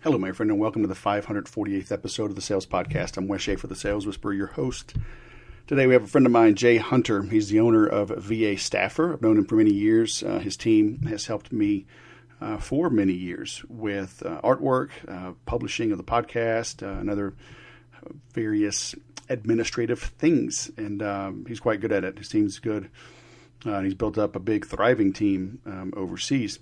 Hello, my friend, and welcome to the 548th episode of the Sales Podcast. I'm Wes Schaefer, the Sales Whisperer, your host. Today we have a friend of mine, Jay Hunter. He's the owner of VA Staffer. I've known him for many years. His team has helped me for many years with artwork, publishing of the podcast, and other various administrative things. And he's quite good at it. His team's good. And he's built up a big, thriving team overseas.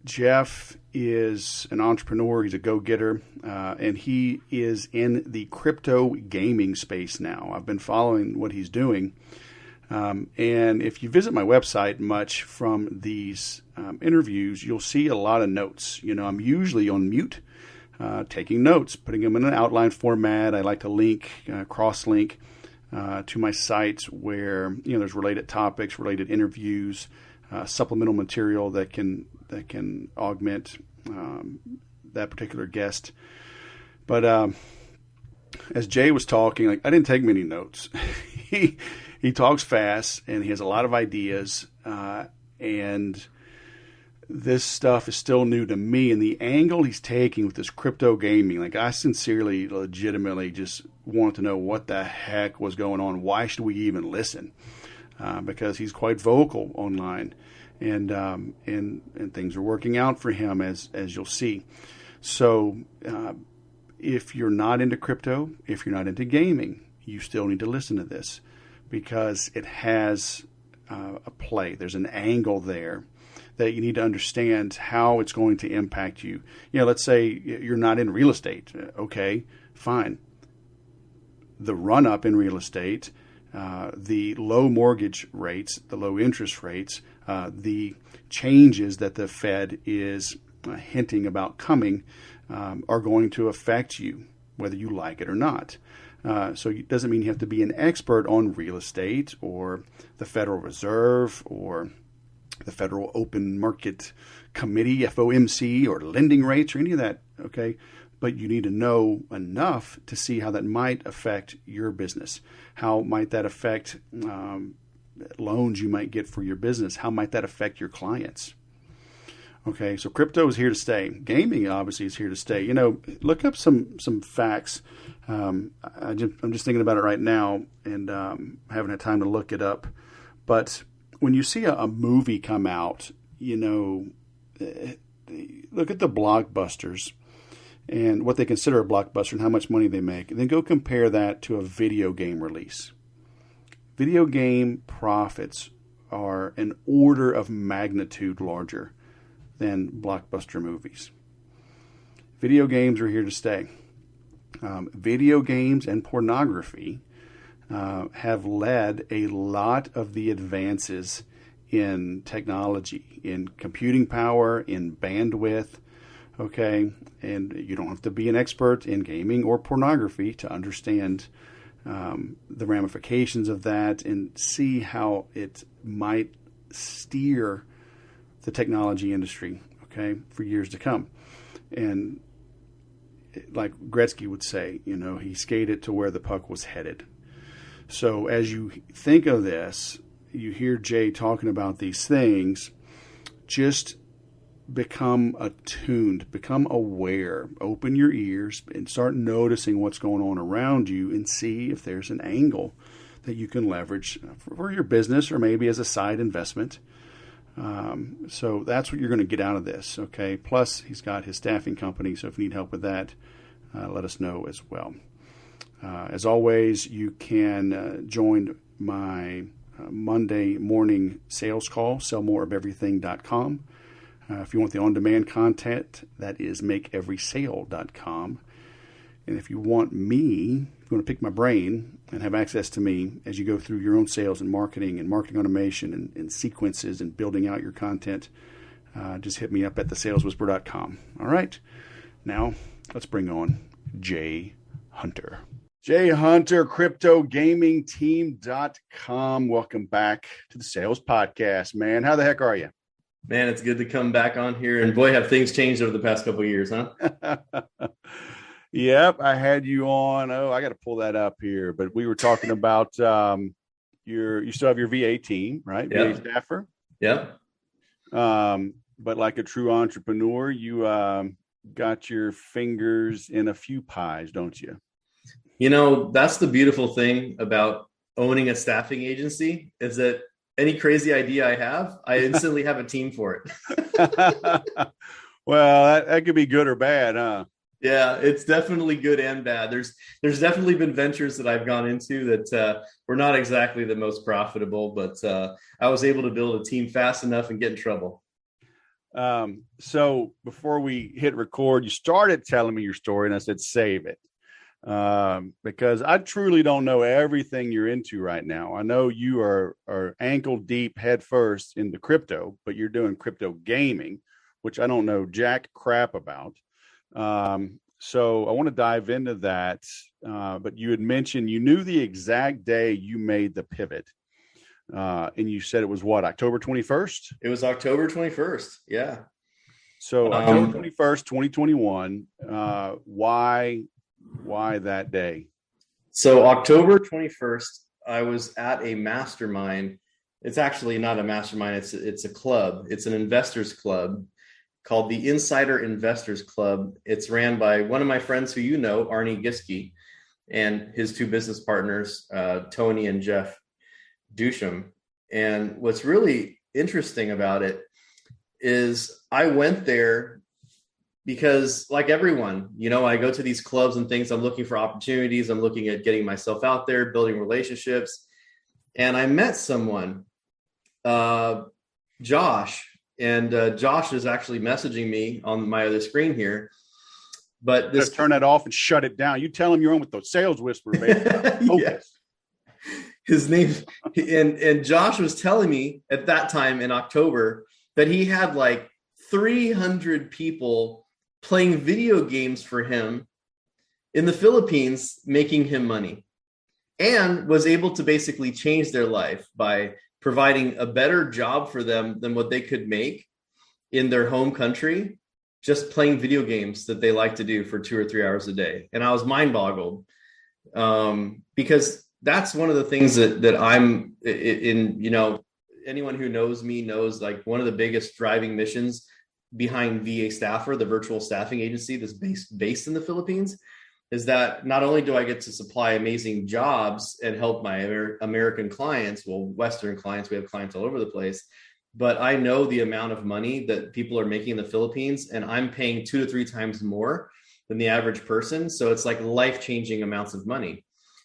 Jeff is an entrepreneur. He's a go-getter, and he is in the crypto gaming space now. I've been following what he's doing. And if you visit my website much from these interviews, you'll see a lot of notes. You know, I'm usually on mute, taking notes, putting them in an outline format. I like to link, cross-link to my sites where, you know, there's related topics, related interviews, supplemental material that can augment that particular guest. But as Jay was talking, I didn't take many notes. He talks fast and he has a lot of ideas, and this stuff is still new to me. And the angle he's taking with this crypto gaming, I sincerely, legitimately just want to know what the heck was going on. Why should we even listen? Because he's quite vocal online, and things are working out for him as you'll see. So if you're not into crypto, if you're not into gaming, you still need to listen to this because it has a play. There's an angle there that you need to understand how it's going to impact you. You know, let's say you're not in real estate. Okay, fine. The run-up in real estate, the low mortgage rates, the low interest rates, the changes that the Fed is hinting about coming are going to affect you, whether you like it or not. So it doesn't mean you have to be an expert on real estate or the Federal Reserve or the Federal Open Market Committee, FOMC, or lending rates or any of that, okay? But you need to know enough to see how that might affect your business. How might that affect loans you might get for your business? How might that affect your clients? Okay, so crypto is here to stay. Gaming obviously is here to stay. You know, look up some facts. I'm just thinking about it right now and haven't had time to look it up. But when you see a movie come out, you know, look at the blockbusters and what they consider a blockbuster and how much money they make. And then go compare that to a video game release. Video game profits are an order of magnitude larger than blockbuster movies. Video games are here to stay. Video games and pornography have led a lot of the advances in technology, in computing power, in bandwidth. Okay, and you don't have to be an expert in gaming or pornography to understand the ramifications of that and see how it might steer the technology industry, okay, for years to come. And like Gretzky would say, you know, he skated to where the puck was headed. So as you think of this, you hear Jay talking about these things, just become attuned, become aware, open your ears and start noticing what's going on around you and see if there's an angle that you can leverage for your business or maybe as a side investment. So that's what you're going to get out of this. Okay. Plus he's got his staffing company. So if you need help with that, let us know as well. As always, you can join my Monday morning sales call, sellmoreofeverything.com. If you want the on-demand content, that is makeeverysale.com. And if you want me, if you want to pick my brain and have access to me as you go through your own sales and marketing automation and sequences and building out your content, just hit me up at thesaleswhisper.com. All right. Now, let's bring on Jay Hunter. Jay Hunter, CryptoGamingTeam.com. Welcome back to the Sales Podcast, man. How the heck are you? Man, it's good to come back on here. And boy, have things changed over the past couple of years, huh? Yep, I had you on. Oh, I got to pull that up here. But we were talking about you still have your VA team, right? Yep. VA staffer. Yep. But like a true entrepreneur, you got your fingers in a few pies, don't you? That's the beautiful thing about owning a staffing agency is that any crazy idea I have, I instantly have a team for it. Well, that could be good or bad, huh? Yeah, it's definitely good and bad. There's definitely been ventures that I've gone into that were not exactly the most profitable, but I was able to build a team fast enough and get in trouble. So before we hit record, you started telling me your story, and I said, save it. Because I truly don't know everything you're into right now. I know you are ankle deep head first into crypto, but you're doing crypto gaming, which I don't know jack crap about. So I want to dive into that. But you had mentioned you knew the exact day you made the pivot. And you said it was what, October 21st? It was October 21st. Yeah. So October 21st, 2021. Why that day? So October 21st, I was at a mastermind. It's actually not a mastermind. It's a club. It's an investors club called the Insider Investors Club. It's ran by one of my friends who Arnie Giske, and his two business partners, Tony and Jeff Dusham. And what's really interesting about it is I went there because, like everyone, I go to these clubs and things. I'm looking for opportunities. I'm looking at getting myself out there, building relationships. And I met someone, Josh. And Josh is actually messaging me on my other screen here. But just turn that off and shut it down. You tell him you're on with those sales whispers, baby. Yes. His name, and Josh was telling me at that time in October that he had like 300 people playing video games for him in the Philippines, making him money, and was able to basically change their life by providing a better job for them than what they could make in their home country, just playing video games that they like to do for 2 or 3 hours a day. And I was mind boggled because that's one of the things that I'm in, anyone who knows me knows, like, one of the biggest driving missions behind VA Staffer, the virtual staffing agency that's based in the Philippines, is that not only do I get to supply amazing jobs and help my American clients, Western clients, we have clients all over the place, but I know the amount of money that people are making in the Philippines, and I'm paying 2 to 3 times more than the average person. So it's like life-changing amounts of money.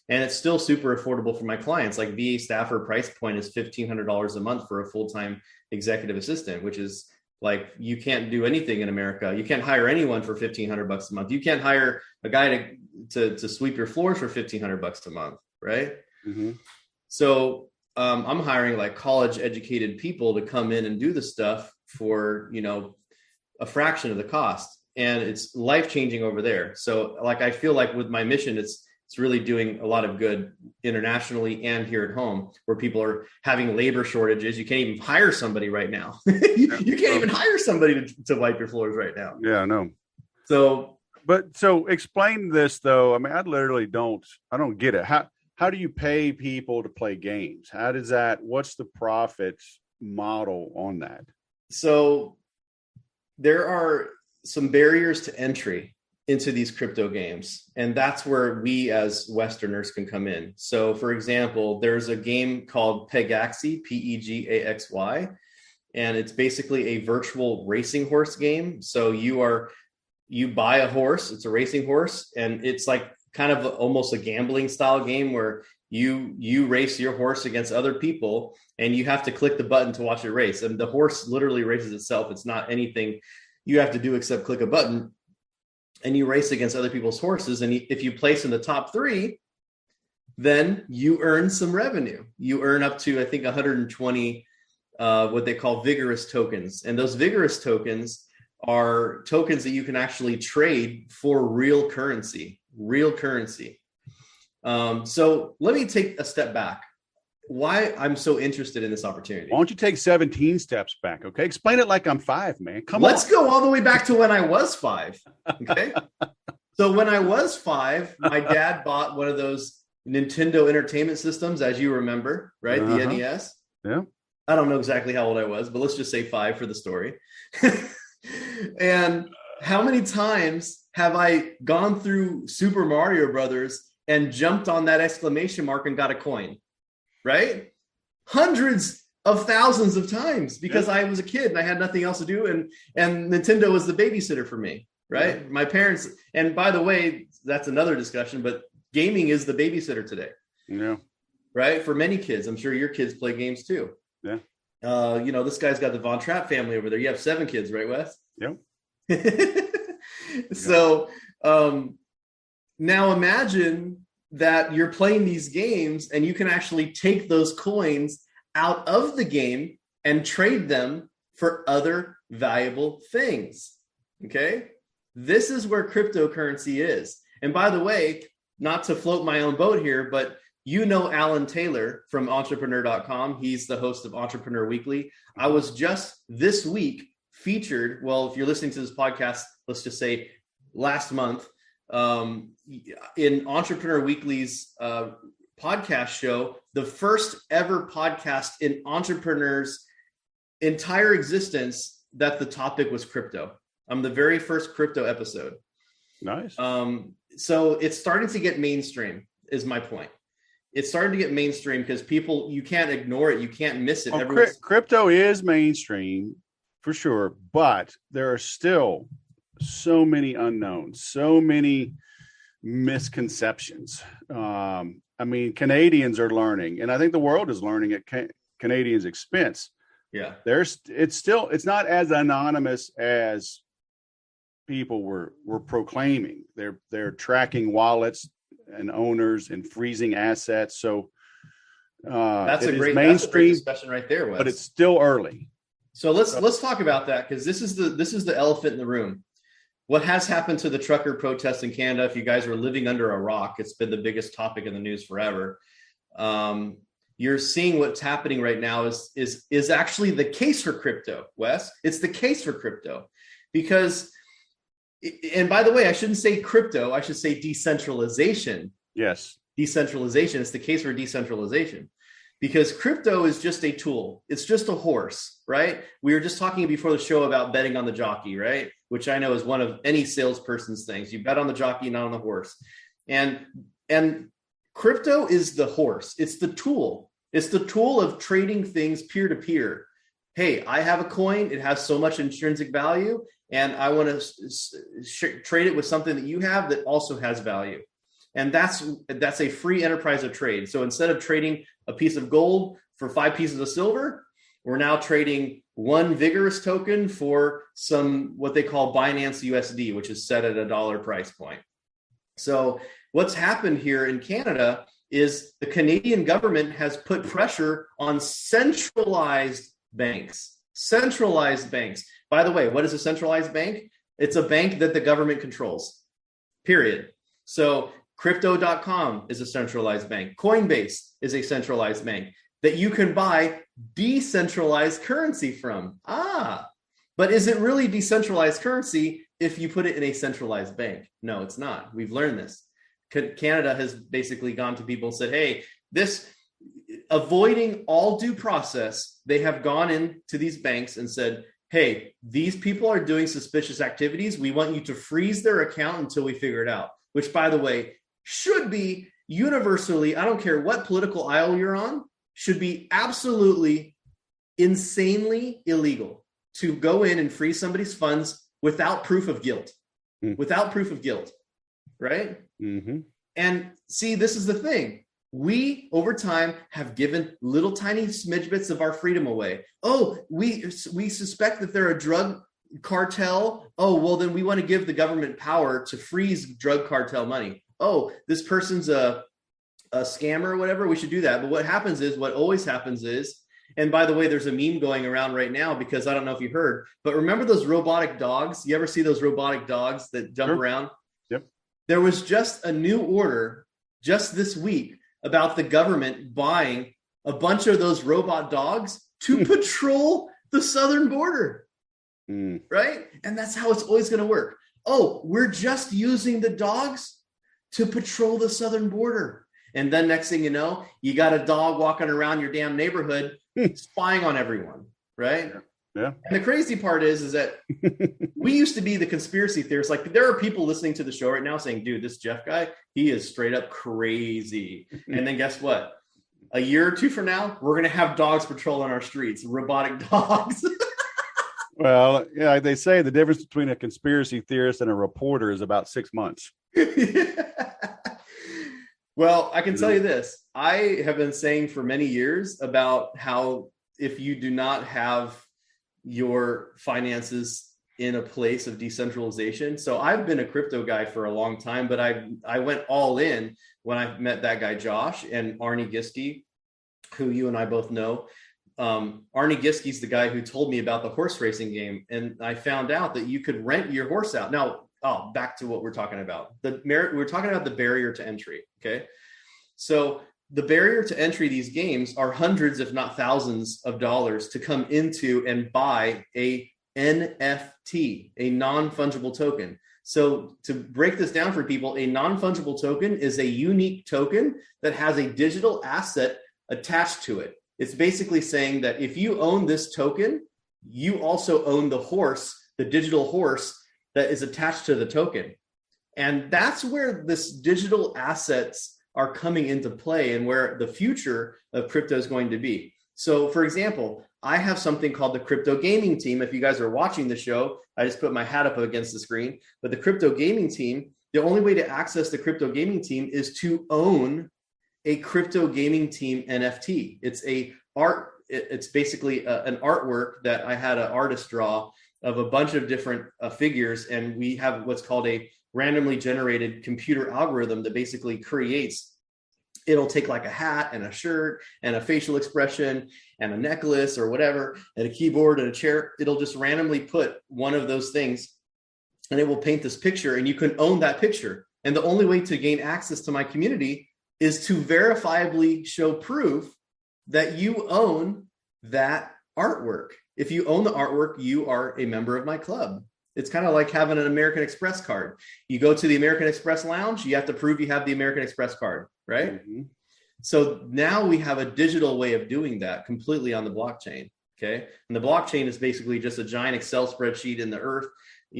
And it's still super affordable for my clients. Like, VA Staffer price point is $1,500 a month for a full-time executive assistant, which is like, you can't do anything in America. You can't hire anyone for $1,500 a month. You can't hire a guy to sweep your floors for $1,500 a month, right? Mm-hmm. So I'm hiring like college educated people to come in and do the stuff for, a fraction of the cost. And it's life-changing over there. So, like, I feel like with my mission, it's really doing a lot of good internationally and here at home, where people are having labor shortages. You can't even hire somebody right now. You can't even hire somebody to wipe your floors right now. Yeah, I know. So explain this though. I mean, I don't get it. How do you pay people to play games? What's the profit model on that? So there are some barriers to entry into these crypto games. And that's where we as Westerners can come in. So, for example, there's a game called Pegaxy, Pegaxy, and it's basically a virtual racing horse game. So you buy a horse, it's a racing horse, and it's like kind of almost a gambling style game where you race your horse against other people, and you have to click the button to watch it race. And the horse literally races itself. It's not anything you have to do except click a button. And you race against other people's horses. And if you place in the top 3, then you earn some revenue. You earn up to, I think, 120, what they call vigorous tokens. And those vigorous tokens are tokens that you can actually trade for real currency. So let me take a step back. Why I'm so interested in this opportunity. Why don't you take 17 steps back? Okay. Explain it like I'm 5, man. Let's go all the way back to when I was 5. Okay. So when I was 5, my dad bought one of those Nintendo Entertainment Systems, as you remember, right? Uh-huh. The NES. Yeah. I don't know exactly how old I was, but let's just say 5 for the story. And How many times have I gone through Super Mario Brothers and jumped on that exclamation mark and got a coin, right? Hundreds of thousands of times because I was a kid and I had nothing else to do. And Nintendo was the babysitter for me, right? Yeah. My parents, and by the way, that's another discussion, but gaming is the babysitter today. Yeah. Right? For many kids. I'm sure your kids play games too. Yeah. This guy's got the Von Trapp family over there. You have 7 kids, right, Wes? Yep. So now imagine that you're playing these games and you can actually take those coins out of the game and trade them for other valuable things. Okay? This is where cryptocurrency is. And by the way, not to float my own boat here, but you know Alan Taylor from Entrepreneur.com. He's the host of Entrepreneur Weekly. I was just this week featured, well, if you're listening to this podcast, let's just say last month, in Entrepreneur Weekly's podcast show, the first ever podcast in Entrepreneur's entire existence that the topic was crypto. I'm the very first crypto episode. Nice. So it's starting to get mainstream, is my point. It's starting to get mainstream because people, you can't ignore it. You can't miss it. Crypto is mainstream for sure, but there are still so many unknowns, so many misconceptions. I mean, Canadians are learning, and I think the world is learning at Canadians' expense. Yeah. It's not as anonymous as people were proclaiming. They're tracking wallets and owners and freezing assets. So that's a great discussion right there, Wes. But it's still early. So let's talk about that, because this is the elephant in the room. What has happened to the trucker protests in Canada? If you guys were living under a rock, it's been the biggest topic in the news forever. You're seeing what's happening right now is actually the case for crypto, Wes. It's the case for crypto because, and by the way, I shouldn't say crypto. I should say decentralization. Yes. Decentralization. It's the case for decentralization because crypto is just a tool. It's just a horse, right? We were just talking before the show about betting on the jockey, right? Which I know is one of any salesperson's things. You bet on the jockey, not on the horse. And crypto is the horse. It's the tool. It's the tool of trading things peer to peer. Hey, I have a coin. It has so much intrinsic value, and I want to trade it with something that you have that also has value. And that's a free enterprise of trade. So instead of trading a piece of gold for 5 pieces of silver, we're now trading one vigorous token for some what they call Binance USD, which is set at $1 price point. So what's happened here in Canada is the Canadian government has put pressure on centralized banks. Centralized banks. By the way, what is a centralized bank? It's a bank that the government controls, period. So Crypto.com is a centralized bank. Coinbase is a centralized bank that you can buy decentralized currency from. But is it really decentralized currency if you put it in a centralized bank? No, it's not. We've learned this. Canada has basically gone to people and said, hey, avoiding all due process, they have gone into these banks and said, hey, these people are doing suspicious activities. We want you to freeze their account until we figure it out, which, by the way, should be universally, I don't care what political aisle you're on, should be absolutely insanely illegal to go in and freeze somebody's funds without proof of guilt. Without proof of guilt, right? Mm-hmm. And see, this is the thing. We, over time, have given little tiny smidge bits of our freedom away. Oh, we suspect that they're a drug cartel. Oh, well, then we want to give the government power to freeze drug cartel money. Oh, this person's a scammer or whatever. We should do that. But what always happens is, and by the way, there's a meme going around right now because I don't know if you heard, but remember those robotic dogs? You ever see those robotic dogs that jump around? Yep. There was just a new order just this week about the government buying a bunch of those robot dogs to patrol the southern border, right? And that's how it's always going to work. Oh, we're just using the dogs to patrol the southern border. And then next thing you know, you got a dog walking around your damn neighborhood spying on everyone, right? Yeah. And the crazy part is that we used to be the conspiracy theorists. Like, there are people listening to the show right now saying, dude, this Jeff guy, he is straight up crazy. And then guess what? A year or two from now, we're going to have dogs patrolling our streets, robotic dogs. Well, yeah, they say the difference between a conspiracy theorist and a reporter is about 6 months. Well, I can tell you this. I have been saying for many years about how if you do not have your finances in a place of decentralization. So I've been a crypto guy for a long time, but I went all in when I met that guy, Josh, and Arnie Giske, who you and I both know. Arnie Giske's the guy who told me about the horse racing game. And I found out that you could rent your horse out. Now, back to what we're talking about. We're talking about the barrier to entry. Okay. So the barrier to entry these games are hundreds, if not thousands of dollars to come into and buy a NFT, a non-fungible token. So to break this down for people, a non-fungible token is a unique token that has a digital asset attached to it. It's basically saying that if you own this token, you also own the horse, the digital horse that is attached to the token. And that's where this digital assets are coming into play and where the future of crypto is going to be. So for example, I have something called the crypto gaming team. If you guys are watching the show, I just put my hat up against the screen, but the crypto gaming team, the only way to access the crypto gaming team is to own a crypto gaming team NFT. It's basically an artwork that I had an artist draw of a bunch of different figures. And we have what's called a randomly generated computer algorithm that basically creates, it'll take like a hat and a shirt and a facial expression and a necklace or whatever, and a keyboard and a chair. It'll just randomly put one of those things and it will paint this picture, and you can own that picture. And the only way to gain access to my community is to verifiably show proof that you own that artwork. If you own the artwork, you are a member of my club. It's kind of like having an American Express card. You go to the American Express lounge, you have to prove you have the American Express card, right? Mm-hmm. So now we have a digital way of doing that completely on the blockchain, okay? And the blockchain is basically just a giant Excel spreadsheet in the earth,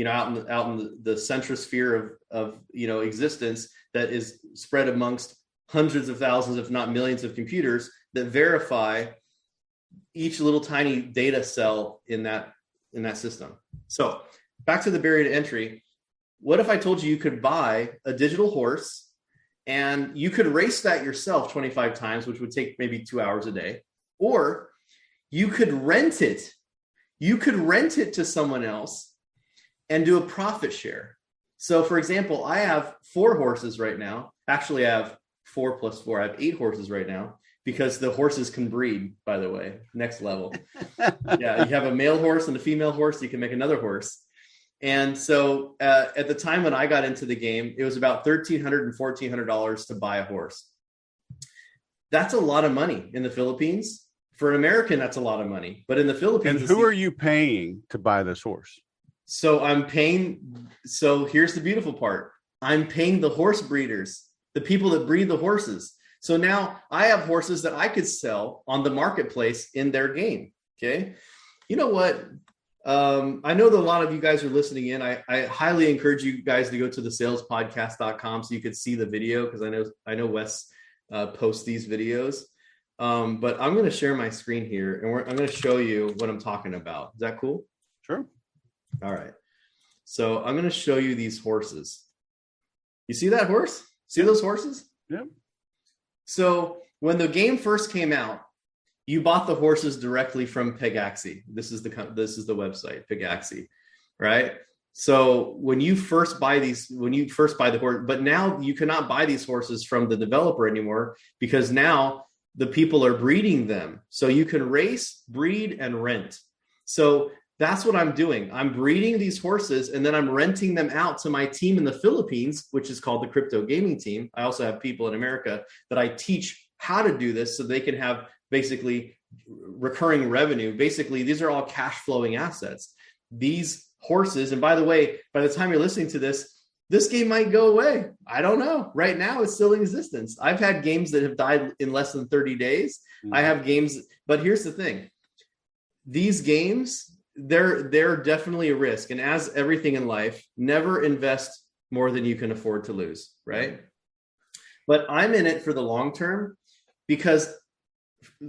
out in the centrosphere of existence that is spread amongst hundreds of thousands, if not millions of computers that verify each little tiny data cell in that system. So back to the barrier to entry. What if I told you could buy a digital horse and you could race that yourself 25 times, which would take maybe 2 hours a day, or you could rent it. You could rent it to someone else and do a profit share. So for example, I have 4 horses right now. Actually, I have 4 plus 4. I have 8 horses right now because the horses can breed, by the way, next level. Yeah, you have a male horse and a female horse, you can make another horse. And so at the time when I got into the game, it was about $1,300 and $1,400 to buy a horse. That's a lot of money in the Philippines. For an American, that's a lot of money. But in the Philippines... And who are you paying to buy this horse? So here's the beautiful part. I'm paying the horse breeders, the people that breed the horses. So now I have horses that I could sell on the marketplace in their game. Okay. You know what? I know that a lot of you guys are listening in. I highly encourage you guys to go to thesalespodcast.com so you could see the video, because I know Wes posts these videos. But I'm going to share my screen here and I'm going to show you what I'm talking about. Is that cool? Sure. All right. So I'm going to show you these horses. You see that horse? See those horses? Yeah. So when the game first came out, you bought the horses directly from Pegaxy. This is the website, Pegaxy, right? So when you first buy the horse, but now you cannot buy these horses from the developer anymore because now the people are breeding them. So you can race, breed, and rent. So that's what I'm doing. I'm breeding these horses and then I'm renting them out to my team in the Philippines, which is called the crypto gaming team. I also have people in America that I teach how to do this so they can have basically recurring revenue. Basically, these are all cash flowing assets. These horses, and by the way, by the time you're listening to this game might go away. I don't know. Right now, it's still in existence. I've had games that have died in less than 30 days. Mm-hmm. I have games, but here's the thing. These games they're definitely a risk. And as everything in life, never invest more than you can afford to lose, right? But I'm in it for the long term, because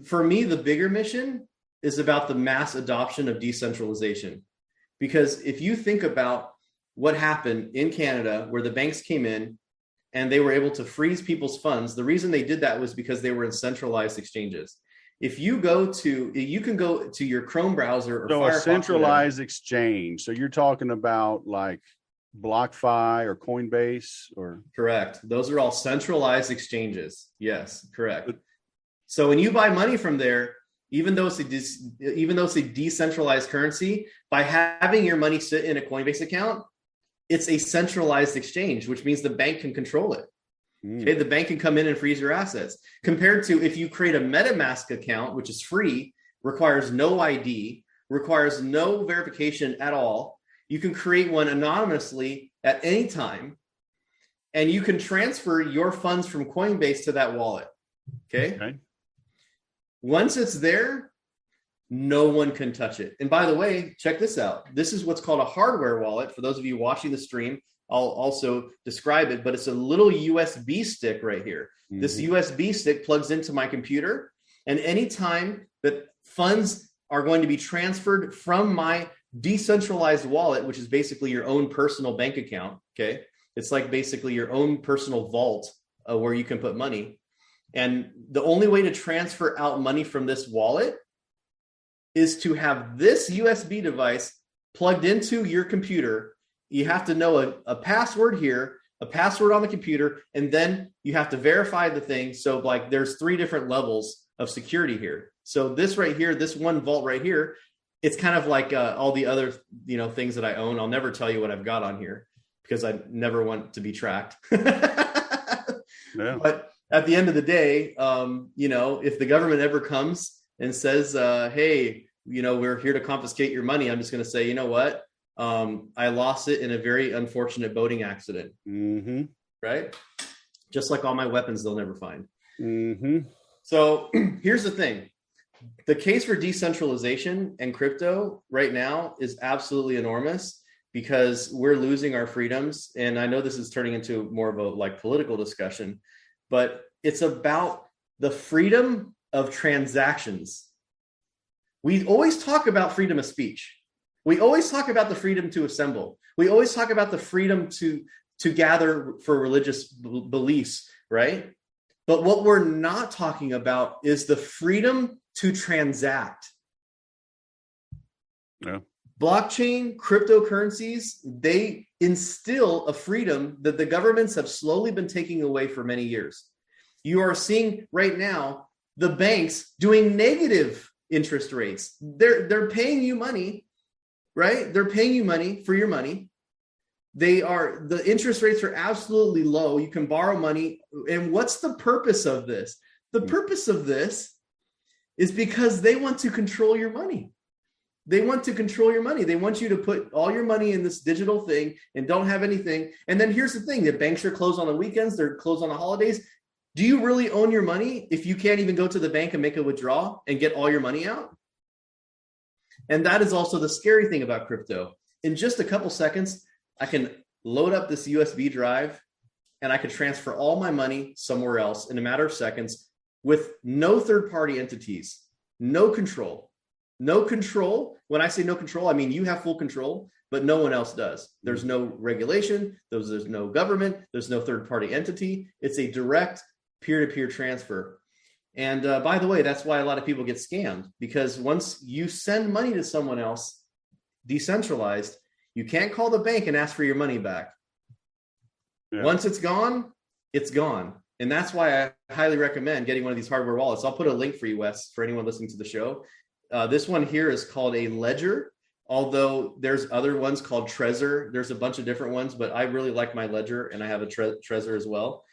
for me, the bigger mission is about the mass adoption of decentralization. Because if you think about what happened in Canada, where the banks came in and they were able to freeze people's funds, the reason they did that was because they were in centralized exchanges. If you can go to your Chrome browser or So Firefox, a centralized exchange. So you're talking about like BlockFi or Coinbase or? Correct. Those are all centralized exchanges. Yes, correct. So when you buy money from there, even though it's a decentralized currency, by having your money sit in a Coinbase account, it's a centralized exchange, which means the bank can control it. Okay, the bank can come in and freeze your assets. Compared to if you create a MetaMask account, which is free, requires no ID, requires no verification at all. You can create one anonymously at any time, and you can transfer your funds from Coinbase to that wallet. Okay. Once it's there, no one can touch it. And by the way, check this out. This is what's called a hardware wallet. For those of you watching the stream, I'll also describe it, but it's a little USB stick right here. Mm-hmm. This USB stick plugs into my computer, and anytime that funds are going to be transferred from my decentralized wallet, which is basically your own personal bank account, okay? It's like basically your own personal vault where you can put money. And the only way to transfer out money from this wallet is to have this USB device plugged into your computer. You have to know a password here, a password on the computer, and then you have to verify the thing. So like there's 3 different levels of security here. So this right here, this one vault right here, it's kind of like all the other things that I own. I'll never tell you what I've got on here because I never want to be tracked. Yeah. But at the end of the day, if the government ever comes and says, hey, we're here to confiscate your money, I'm just going to say, you know what? I lost it in a very unfortunate boating accident. Mm-hmm. Right? Just like all my weapons, they'll never find. Mm-hmm. So here's the thing. The case for decentralization and crypto right now is absolutely enormous because we're losing our freedoms. And I know this is turning into more of a political discussion, but it's about the freedom of transactions. We always talk about freedom of speech. We always talk about the freedom to assemble. We always talk about the freedom to gather for religious beliefs, right? But what we're not talking about is the freedom to transact. Yeah. Blockchain, cryptocurrencies, they instill a freedom that the governments have slowly been taking away for many years. You are seeing right now the banks doing negative interest rates. They're paying you money, right? They're paying you money for your money. The interest rates are absolutely low. You can borrow money. And what's the purpose of this? The purpose of this is because they want to control your money. They want to control your money. They want you to put all your money in this digital thing and don't have anything. And then here's the thing. The banks are closed on the weekends. They're closed on the holidays. Do you really own your money if you can't even go to the bank and make a withdrawal and get all your money out? And that is also the scary thing about crypto. In just a couple seconds, I can load up this USB drive and I can transfer all my money somewhere else in a matter of seconds with no third-party entities, no control. No control. When I say no control, I mean you have full control, but no one else does. There's no regulation. There's no government. There's no third-party entity. It's a direct peer-to-peer transfer. And by the way, that's why a lot of people get scammed, because once you send money to someone else, decentralized, you can't call the bank and ask for your money back. Yeah. Once it's gone, it's gone. And that's why I highly recommend getting one of these hardware wallets. I'll put a link for you, Wes, for anyone listening to the show. This one here is called a Ledger, although there's other ones called Trezor. There's a bunch of different ones, but I really like my Ledger, and I have a Trezor as well.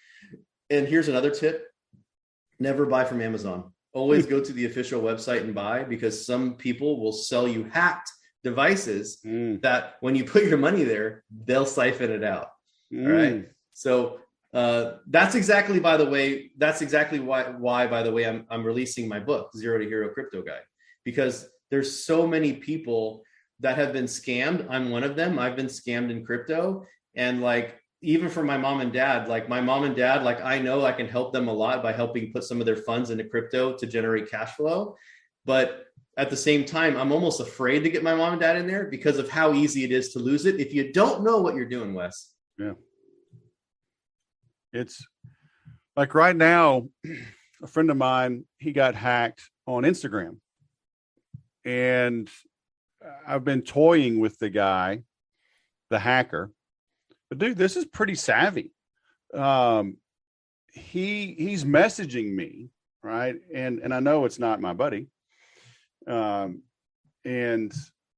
And here's another tip. Never buy from Amazon. Always go to the official website and buy, because some people will sell you hacked devices that when you put your money there, they'll siphon it out. All right. So that's exactly why, by the way, I'm releasing my book, Zero to Hero Crypto Guide, because there's so many people that have been scammed. I'm one of them. I've been scammed in crypto. And like, even for my mom and dad, like my mom and dad, like I know I can help them a lot by helping put some of their funds into crypto to generate cash flow. But at the same time, I'm almost afraid to get my mom and dad in there because of how easy it is to lose it if you don't know what you're doing, Wes. Yeah. It's like right now, a friend of mine, he got hacked on Instagram. And I've been toying with the guy, the hacker. But dude, this is pretty savvy. He's messaging me, right? And I know it's not my buddy. And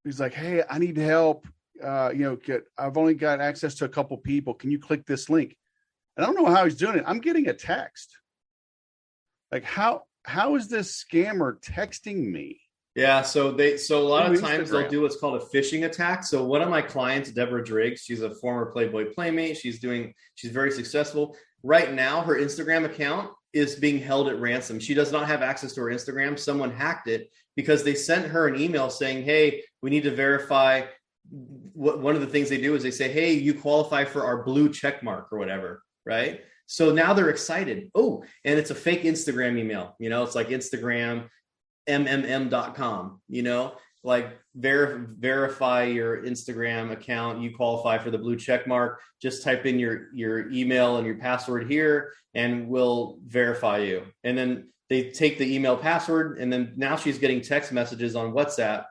he's like, "Hey, I need help. I've only got access to a couple people. Can you click this link?" And I don't know how he's doing it. I'm getting a text. Like, how is this scammer texting me? Yeah, so a lot of times Instagram. they'll do what's called a phishing attack. So one of my clients, Deborah Driggs, she's a former Playboy Playmate. She's very successful. Right now, her Instagram account is being held at ransom. She does not have access to her Instagram. Someone hacked it because they sent her an email saying, "Hey, we need to verify." One of the things they do is they say, "Hey, you qualify for our blue check mark," or whatever, right? So now they're excited. Oh, and it's a fake Instagram email. It's like Instagram mmm.com, like verify your Instagram account. You qualify for the blue check mark. Just type in your email and your password here and we'll verify you. And then they take the email password. And then now she's getting text messages on WhatsApp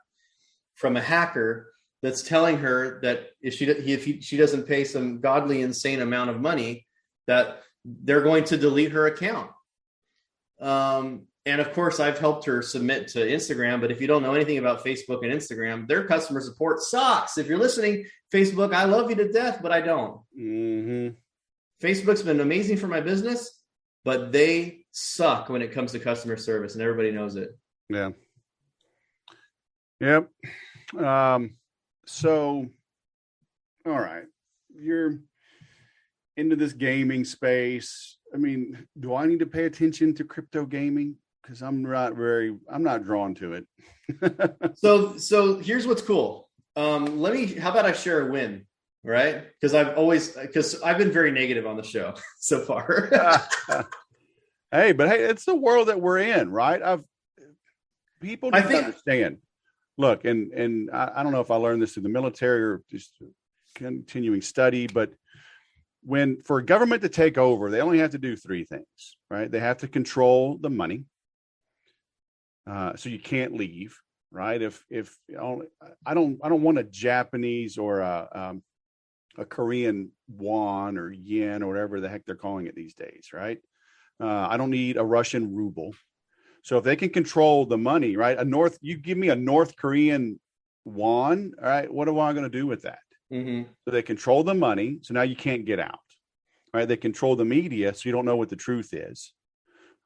from a hacker that's telling her that if she doesn't pay some godly, insane amount of money, that they're going to delete her account. And of course, I've helped her submit to Instagram. But if you don't know anything about Facebook and Instagram, their customer support sucks. If you're listening, Facebook, I love you to death, but I don't. Mm-hmm. Facebook's been amazing for my business, but they suck when it comes to customer service, and everybody knows it. Yeah. Yep. So, all right, you're into this gaming space. I mean, do I need to pay attention to crypto gaming? Because I'm not drawn to it. So here's what's cool. How about I share a win, right? Because I've been very negative on the show so far. Hey, it's the world that we're in, right? People need to understand. Look, and I don't know if I learned this in the military or just continuing study, but for a government to take over, they only have to do three things, right? They have to control the money. So you can't leave, right? If I don't want a Japanese or a Korean won or yen or whatever the heck they're calling it these days, right? I don't need a Russian ruble. So if they can control the money, right? You give me a North Korean won, all right? What am I going to do with that? Mm-hmm. So they control the money. So now you can't get out, right? They control the media. So you don't know what the truth is.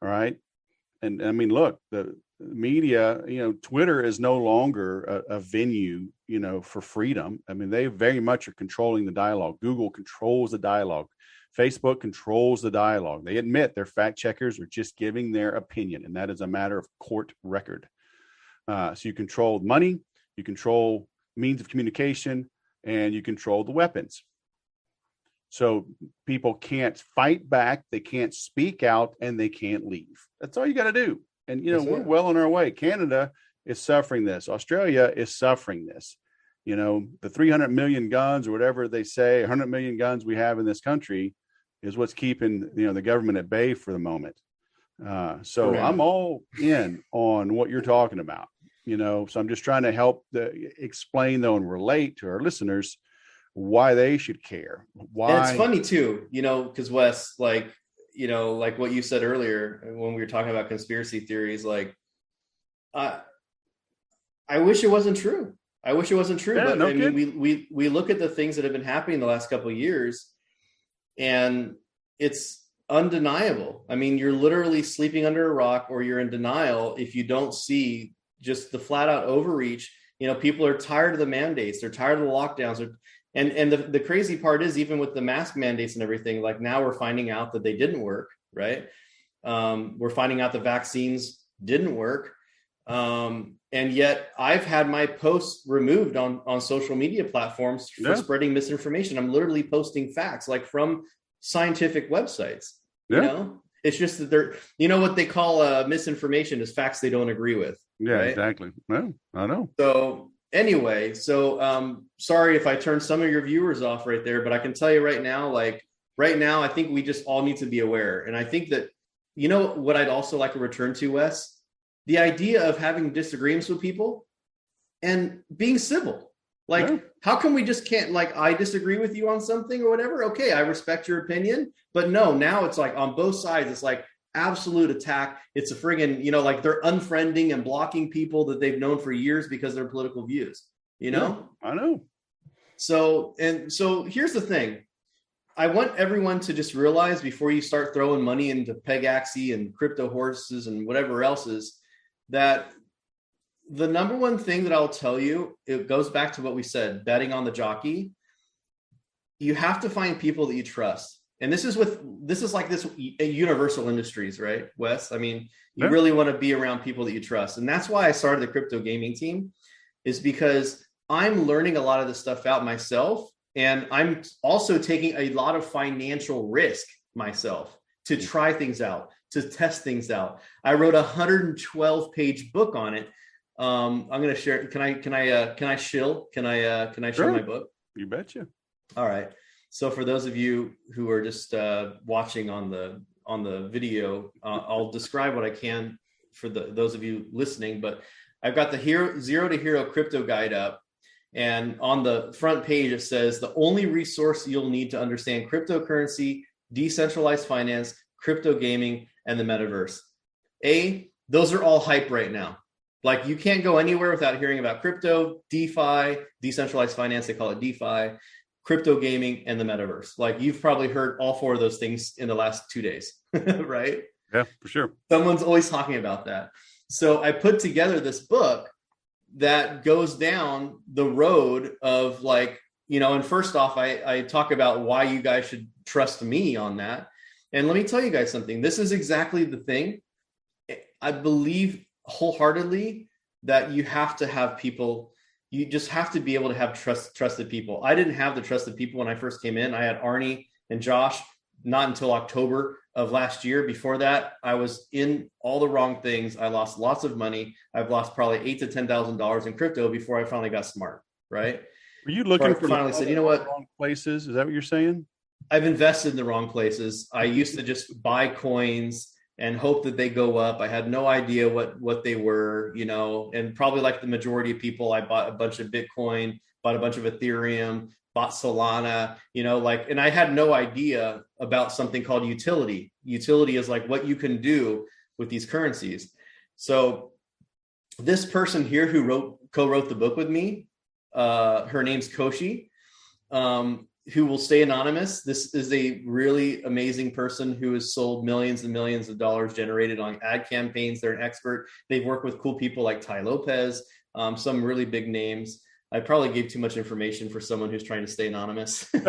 All right. And I mean, look, the media, Twitter is no longer a venue, for freedom. I mean, they very much are controlling the dialogue. Google controls the dialogue. Facebook controls the dialogue. They admit their fact checkers are just giving their opinion, and that is a matter of court record. So you control money, you control means of communication, and you control the weapons. So people can't fight back, they can't speak out, and they can't leave. That's all you got to do. And, we're well on our way. Canada is suffering this. Australia is suffering this. The 300 million guns or whatever they say, 100 million guns we have in this country is what's keeping, the government at bay for the moment. So right. I'm all in on what you're talking about, so I'm just trying to help explain, though, and relate to our listeners why they should care. Why. And it's funny too, because Wes, like what you said earlier when we were talking about conspiracy theories, like, I wish it wasn't true. Yeah, but no I mean, we look at the things that have been happening the last couple of years, and it's undeniable. I mean, you're literally sleeping under a rock, or you're in denial if you don't see just the flat out overreach. People are tired of the mandates. They're tired of the lockdowns. And the crazy part is, even with the mask mandates and everything, like now we're finding out that they didn't work, right? We're finding out the vaccines didn't work. And yet I've had my posts removed on social media platforms for spreading misinformation. I'm literally posting facts like from scientific websites. You know, it's just that they're, you know, what they call misinformation is facts they don't agree with. Yeah, right? Exactly. Well, I know. So anyway, sorry if I turned some of your viewers off right there, but I can tell you right now, I think we just all need to be aware. And I think that, you know, what I'd also like to return to, Wes, the idea of having disagreements with people and being civil. How come we just can't, I disagree with you on something or whatever? Okay, I respect your opinion. But no, now it's like on both sides, it's like absolute attack. It's a friggin', you know, like they're unfriending and blocking people that they've known for years because of their political views, you know? Yeah, I know. So here's the thing. I want everyone to just realize before you start throwing money into Pegaxy and crypto horses and whatever else is, that the number one thing that I'll tell you, it goes back to what we said, betting on the jockey. You have to find people that you trust. And this is like this universal industries, right, Wes? I mean, you really want to be around people that you trust. And that's why I started the crypto gaming team, is because I'm learning a lot of this stuff out myself. And I'm also taking a lot of financial risk myself to try things out, to test things out. I wrote a 112-page book on it. I'm going to share. Can I share my book? You betcha. All right. So for those of you who are just watching on the video, I'll describe what I can for those of you listening. But I've got the Zero to Hero Crypto Guide up. And on the front page, it says the only resource you'll need to understand cryptocurrency, decentralized finance, crypto gaming, and the metaverse. Those are all hype right now. Like, you can't go anywhere without hearing about crypto, DeFi, decentralized finance, they call it DeFi, crypto gaming, and the metaverse. Like, you've probably heard all four of those things in the last 2 days, right? Yeah, for sure. Someone's always talking about that. So I put together this book that goes down the road of, like, you know, and first off, I talk about why you guys should trust me on that. And let me tell you guys something. This is exactly the thing. I believe wholeheartedly that you have to have people. You just have to be able to have trusted people. I didn't have the trusted people when I first came in. I had Arnie and Josh not until October of last year. Before that, I was in all the wrong things. I lost lots of money. I've lost probably $8,000 to $10,000 in crypto before I finally got smart, right? Were you looking for finally said, you know what? Wrong places? Is that what you're saying? I've invested in the wrong places. I used to just buy coins and hope that they go up. I had no idea what they were, you know, and probably like the majority of people, I bought a bunch of Bitcoin, bought a bunch of Ethereum, bought Solana, you know, like, and I had no idea about something called utility. Utility is like what you can do with these currencies. So this person here who co-wrote the book with me, her name's Koshi, who will stay anonymous. This is a really amazing person who has sold millions and millions of dollars generated on ad campaigns. They're an expert. They've worked with cool people like Ty Lopez, some really big names. I probably gave too much information for someone who's trying to stay anonymous. So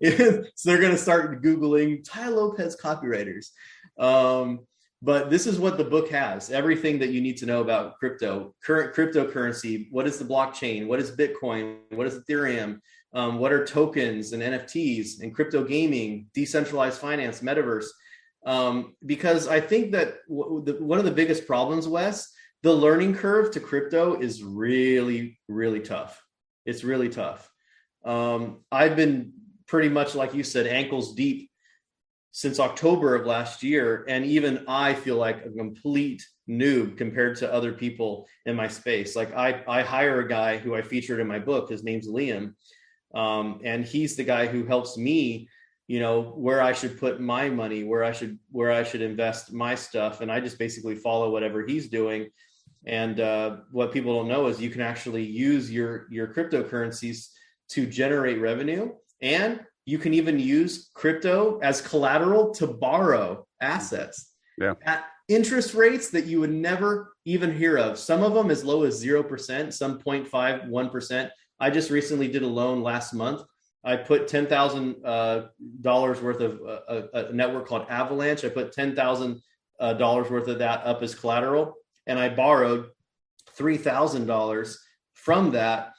they're going to start Googling Ty Lopez copywriters. But this is what the book has. Everything that you need to know about crypto, current cryptocurrency. What is the blockchain? What is Bitcoin? What is Ethereum? What are tokens and NFTs and crypto gaming, decentralized finance, metaverse? Because I think that one of the biggest problems, Wes, the learning curve to crypto is really, really tough. It's really tough. I've been pretty much, like you said, ankles deep since October of last year. And even I feel like a complete noob compared to other people in my space. Like I hire a guy who I featured in my book. His name's Liam. And he's the guy who helps me, you know, where I should put my money, where I should invest my stuff. And I just basically follow whatever he's doing. And what people don't know is you can actually use your cryptocurrencies to generate revenue, and you can even use crypto as collateral to borrow assets at interest rates that you would never even hear of. Some of them as low as 0%, some 0.5, 1%. I just recently did a loan last month. I put $10,000 worth of a network called Avalanche. I put $10,000 worth of that up as collateral. and I borrowed $3,000 from that.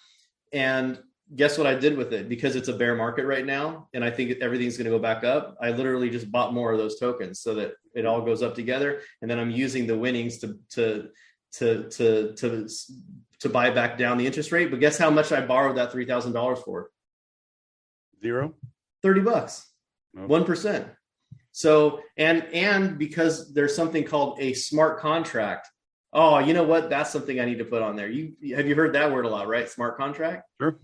And guess what I did with it? Because it's a bear market right now, and I think everything's going to go back up. I literally just bought more of those tokens so that it all goes up together, and then I'm using the winnings to buy back down the interest rate. But guess how much I borrowed that $3,000 for? $0? $30. Okay. 1%. So, and because there's something called a smart contract. Oh, you know what? That's something I need to put on there. Have you heard that word a lot, right? Smart contract? Sure.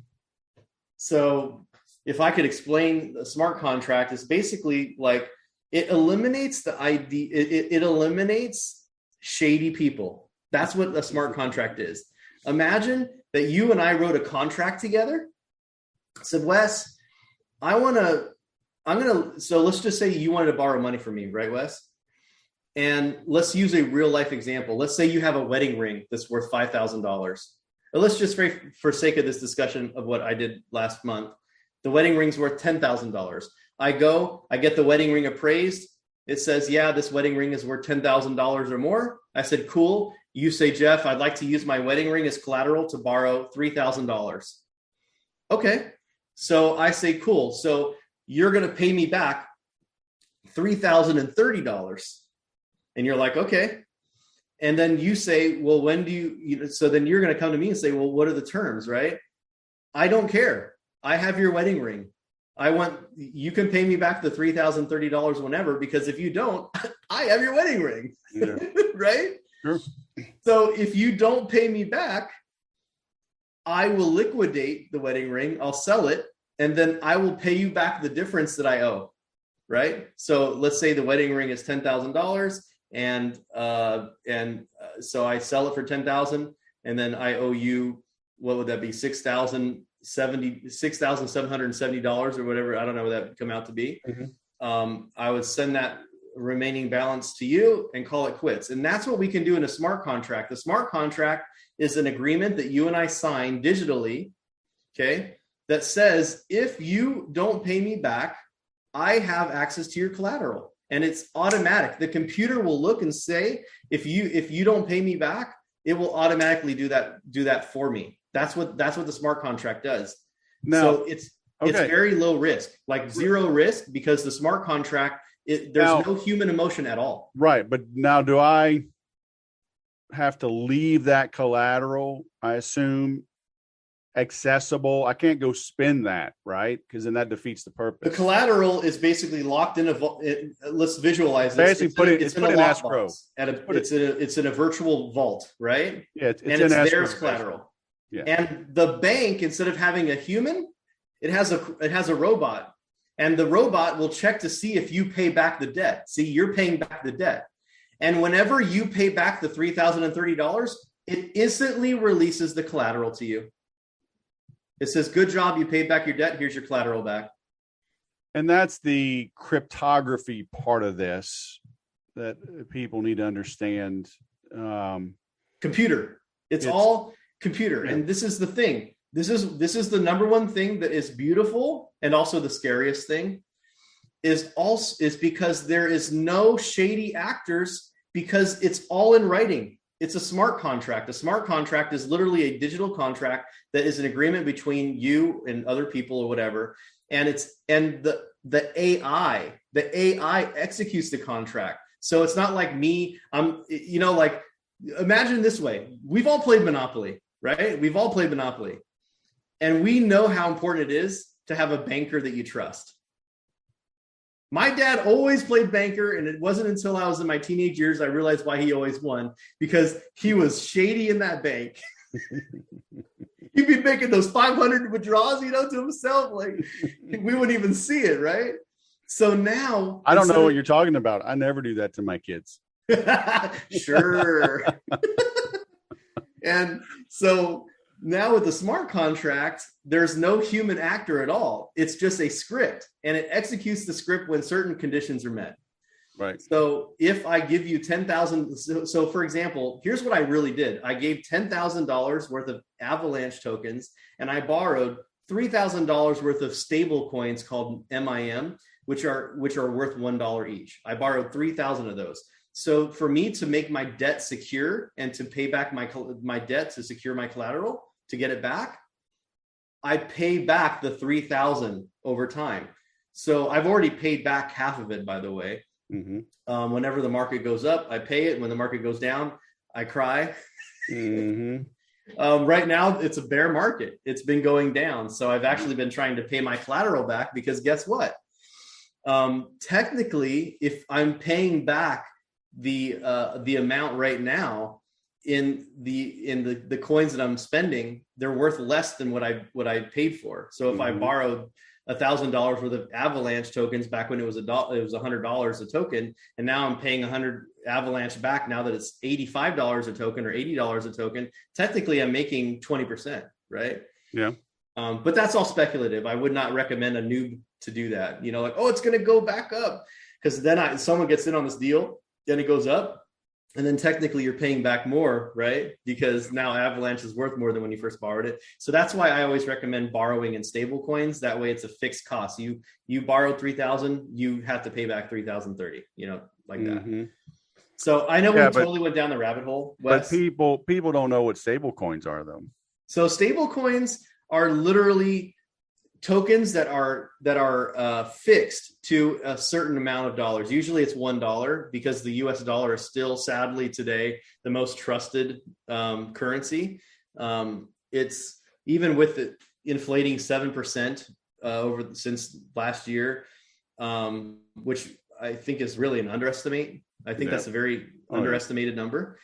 So if I could explain the smart contract, is basically like it eliminates the idea. It eliminates shady people. That's what a smart contract is. Imagine that you and I wrote a contract together. Said, Wes, so let's just say you wanted to borrow money from me, right, Wes? And let's use a real life example. Let's say you have a wedding ring that's worth $5,000. But let's just, for sake of this discussion of what I did last month, the wedding ring's worth $10,000. I get the wedding ring appraised. It says, yeah, this wedding ring is worth $10,000 or more. I said, cool. You say, Jeff, I'd like to use my wedding ring as collateral to borrow $3,000. Okay. So I say, cool. So you're going to pay me back $3,030. And you're like, okay. And then you say, well, when do you, so then you're going to come to me and say, well, what are the terms, right? I don't care. I have your wedding ring. You can pay me back the $3,030 whenever, because if you don't, I have your wedding ring, yeah. Right? Sure. So if you don't pay me back, I will liquidate the wedding ring. I'll sell it. And then I will pay you back the difference that I owe, right? So let's say the wedding ring is $10,000. And so I sell it for $10,000, and then I owe you, what would that be? $6,770 or whatever. I don't know what that would come out to be. Mm-hmm. I would send that remaining balance to you and call it quits. And that's what we can do in a smart contract. The smart contract is an agreement that you and I sign digitally, okay, that says, if you don't pay me back, I have access to your collateral. And it's automatic. The computer will look and say, if you don't pay me back, it will automatically do that for me. That's what the smart contract does. Now, so it's very low risk, like zero risk, because the smart contract, there's no human emotion at all. Right. But now, do I have to leave that collateral, I assume, accessible? I can't go spend that, right? Because then that defeats the purpose. The collateral is basically locked in let's visualize this. Basically, it's put in escrow. It's in a virtual vault, right? Yeah, it's theirs collateral. Yeah. And the bank, instead of having a human, it has a robot, and the robot will check to see if you pay back the debt. See, you're paying back the debt, and whenever you pay back the $3,030, it instantly releases the collateral to you. It says, good job, you paid back your debt. Here's your collateral back. And that's the cryptography part of this that people need to understand. Computer. It's all computer. Yeah. And this is the thing. This is the number one thing that is beautiful, and also the scariest thing is because there is no shady actors, because it's all in writing. It's a smart contract. A smart contract is literally a digital contract that is an agreement between you and other people or whatever. And the AI executes the contract. So it's not like me. Like, imagine this way. We've all played Monopoly, right? We've all played Monopoly. And we know how important it is to have a banker that you trust. My dad always played banker, and it wasn't until I was in my teenage years I realized why he always won, because he was shady in that bank. He'd be making those 500 withdrawals, to himself. Like, we wouldn't even see it, right? So now... I don't know what you're talking about. I never do that to my kids. Sure. And so now with the smart contract, there's no human actor at all. It's just a script, and it executes the script when certain conditions are met. Right. So if I give you $10,000, so for example, here's what I really did. I gave $10,000 worth of Avalanche tokens, and I borrowed $3,000 worth of stable coins called MIM, which are worth $1 each. I borrowed 3,000 of those. So for me to make my debt secure and to pay back my debt, to secure my collateral, to get it back, I pay back the 3,000 over time. So I've already paid back half of it, by the way. Mm-hmm. Whenever the market goes up, I pay it. When the market goes down, I cry. Mm-hmm. Right now, it's a bear market. It's been going down. So I've actually been trying to pay my collateral back, because guess what? Technically, if I'm paying back the amount right now in the coins that I'm spending, they're worth less than what I paid for. So if I borrowed $1,000 worth of Avalanche tokens back when it was $100 a token, and now I'm paying 100 Avalanche back now that it's $85 a token or $80 a token, technically I'm making 20%, right? Yeah. But that's all speculative. I would not recommend a noob to do that. Like, oh, it's going to go back up, because then someone gets in on this deal, then it goes up, and then technically you're paying back more, right? Because now Avalanche is worth more than when you first borrowed it. So that's why I always recommend borrowing in stable coins. That way it's a fixed cost. You borrowed 3,000, you have to pay back 3,030, like that. So I know we totally went down the rabbit hole, Wes. But people don't know what stable coins are, though. So stable coins are literally tokens that are fixed to a certain amount of dollars. Usually it's $1, because the US dollar is still, sadly today, the most trusted currency. It's even with it inflating 7% since last year, which I think is really an underestimate. I think that's a very underestimated number.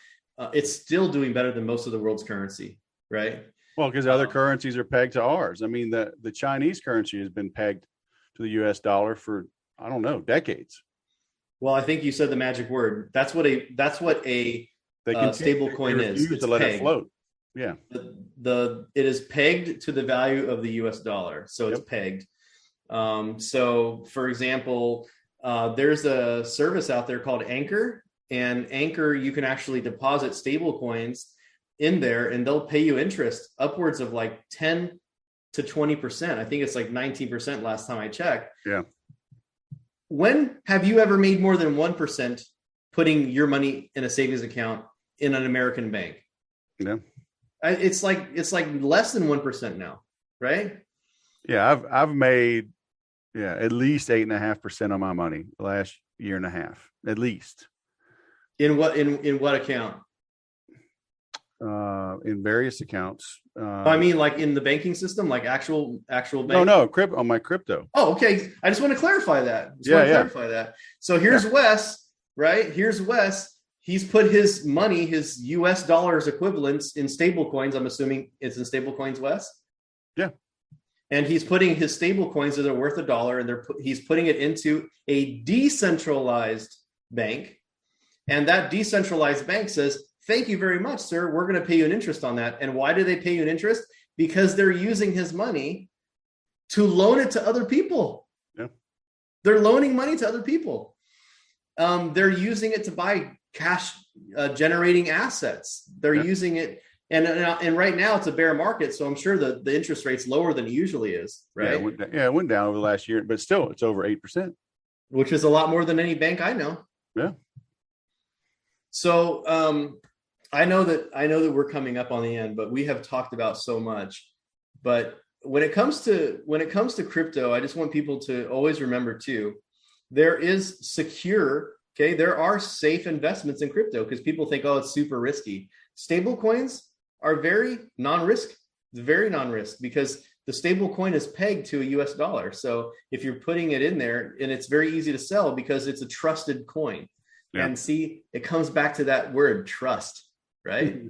It's still doing better than most of the world's currency, right? Well, because other currencies are pegged to ours. I mean, the Chinese currency has been pegged to the US dollar for, I don't know, decades. Well, I think you said the magic word. That's what a stable coin is. It's to let it float. Yeah. It is pegged to the value of the US dollar. So it's pegged. So for example, there's a service out there called Anchor, and Anchor, you can actually deposit stable coins in there, and they'll pay you interest upwards of like 10 to 20%. I think it's like 19% last time I checked. Yeah. When have you ever made more than 1% putting your money in a savings account in an American bank? Yeah. It's like less than 1% now, right? Yeah, I've made at least 8.5% on my money the last year and a half, at least. In what account? In various accounts. I mean, like in the banking system, like actual bank. No, on my crypto. Oh, okay. I just want to clarify that. Clarify that. So here's Wes, right? Here's Wes. He's put his money, his US dollars equivalents, in stable coins. I'm assuming it's in stable coins, Wes. Yeah. And he's putting his stable coins that are worth $1, and he's putting it into a decentralized bank. And that decentralized bank says, thank you very much, sir. We're going to pay you an interest on that. And why do they pay you an interest? Because they're using his money to loan it to other people. Yeah. They're loaning money to other people. They're using it to buy cash generating assets. They're using it. And right now it's a bear market. So I'm sure the interest rate's lower than it usually is. Right. It went down over the last year, but still it's over 8%. Which is a lot more than any bank I know. Yeah. So I know that we're coming up on the end, but we have talked about so much. But when it comes to crypto, I just want people to always remember too, there is secure, there are safe investments in crypto, because people think, oh, it's super risky. Stable coins are very non-risk. It's very non-risk, because the stable coin is pegged to a US dollar. So if you're putting it in there, and it's very easy to sell because it's a trusted coin. Yeah. And see, it comes back to that word, trust, right?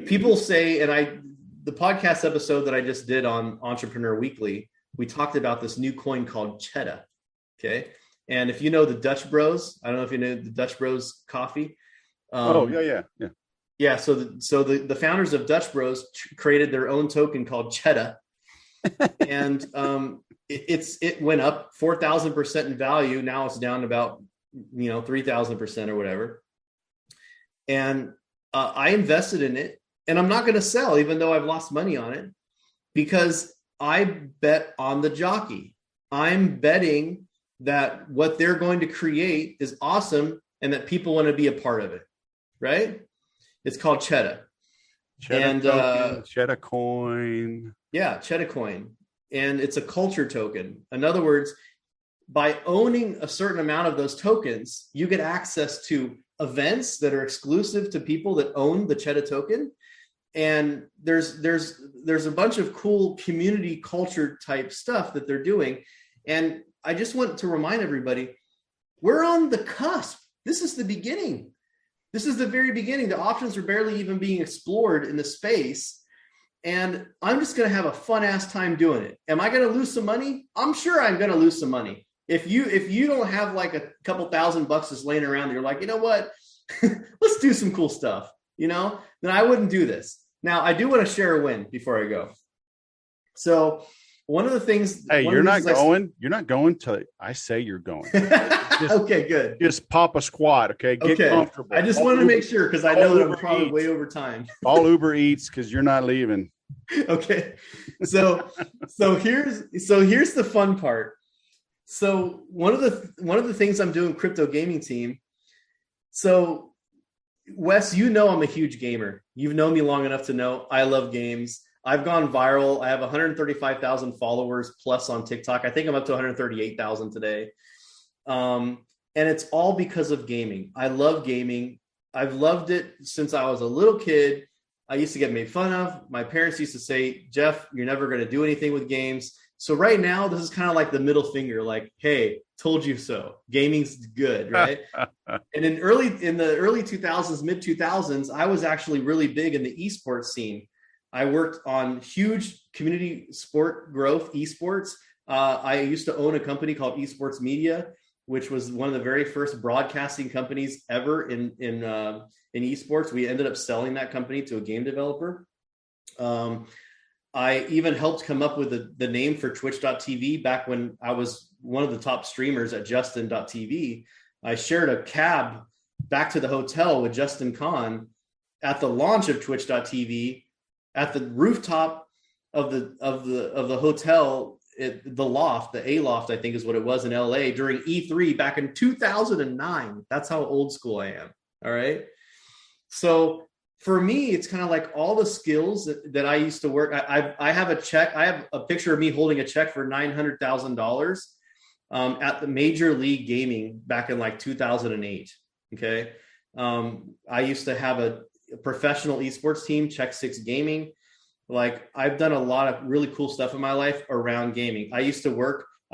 People say, the podcast episode that I just did on Entrepreneur Weekly, we talked about this new coin called Cheddar. Okay. And if you know the Dutch Bros, I don't know if you know the Dutch Bros coffee. Yeah. Yeah. So the founders of Dutch Bros created their own token called Cheddar. And it went up 4,000% in value. Now it's down to about 3,000% or whatever. And I invested in it, and I'm not going to sell, even though I've lost money on it, because I bet on the jockey. I'm betting that what they're going to create is awesome, and that people want to be a part of it, right? It's called Cheddar. Cheddar coin. Yeah, Cheddar coin. And it's a culture token. In other words, by owning a certain amount of those tokens, you get access to events that are exclusive to people that own the Cheddar token. And there's a bunch of cool community culture type stuff that they're doing. And I just want to remind everybody, we're on the cusp. This is the beginning. This is the very beginning. The options are barely even being explored in the space. And I'm just going to have a fun ass time doing it. Am I going to lose some money? I'm sure I'm going to lose some money. If you don't have like a couple $1,000 just laying around, you're like, you know what? Let's do some cool stuff, then I wouldn't do this. Now, I do want to share a win before I go. So one of the things. Hey, you're not going till I say you're going. Okay, good. Just pop a squat. Okay. Get comfortable. I just wanted to make sure, because I know that I'm probably way over time. All Uber Eats, because you're not leaving. Okay. So here's the fun part. So one of the things I'm doing crypto gaming team. So Wes, I'm a huge gamer. You've known me long enough to know I love games. I've gone viral. I have 135,000 followers plus on TikTok. I think I'm up to 138,000 today. And it's all because of gaming. I love gaming. I've loved it since I was a little kid. I used to get made fun of. My parents used to say, Jeff, you're never going to do anything with games. So right now, this is kind of like the middle finger, like, hey, told you so. Gaming's good, right? And in the early 2000s, mid 2000s, I was actually really big in the esports scene. I worked on huge community sport growth, esports. I used to own a company called Esports Media, which was one of the very first broadcasting companies ever in esports. We ended up selling that company to a game developer. I even helped come up with the name for Twitch.tv back when I was one of the top streamers at Justin.tv. I shared a cab back to the hotel with Justin Kahn at the launch of Twitch.tv at the rooftop of the hotel, the loft, the A loft, I think is what it was in LA during E3 back in 2009. That's how old school I am. All right. So for me, it's kind of like all the skills that I used to work. I have a check. I have a picture of me holding a check for $900,000 at the Major League Gaming back in like 2008. Okay. I used to have a professional esports team, Check Six Gaming. Like, I've done a lot of really cool stuff in my life around gaming. I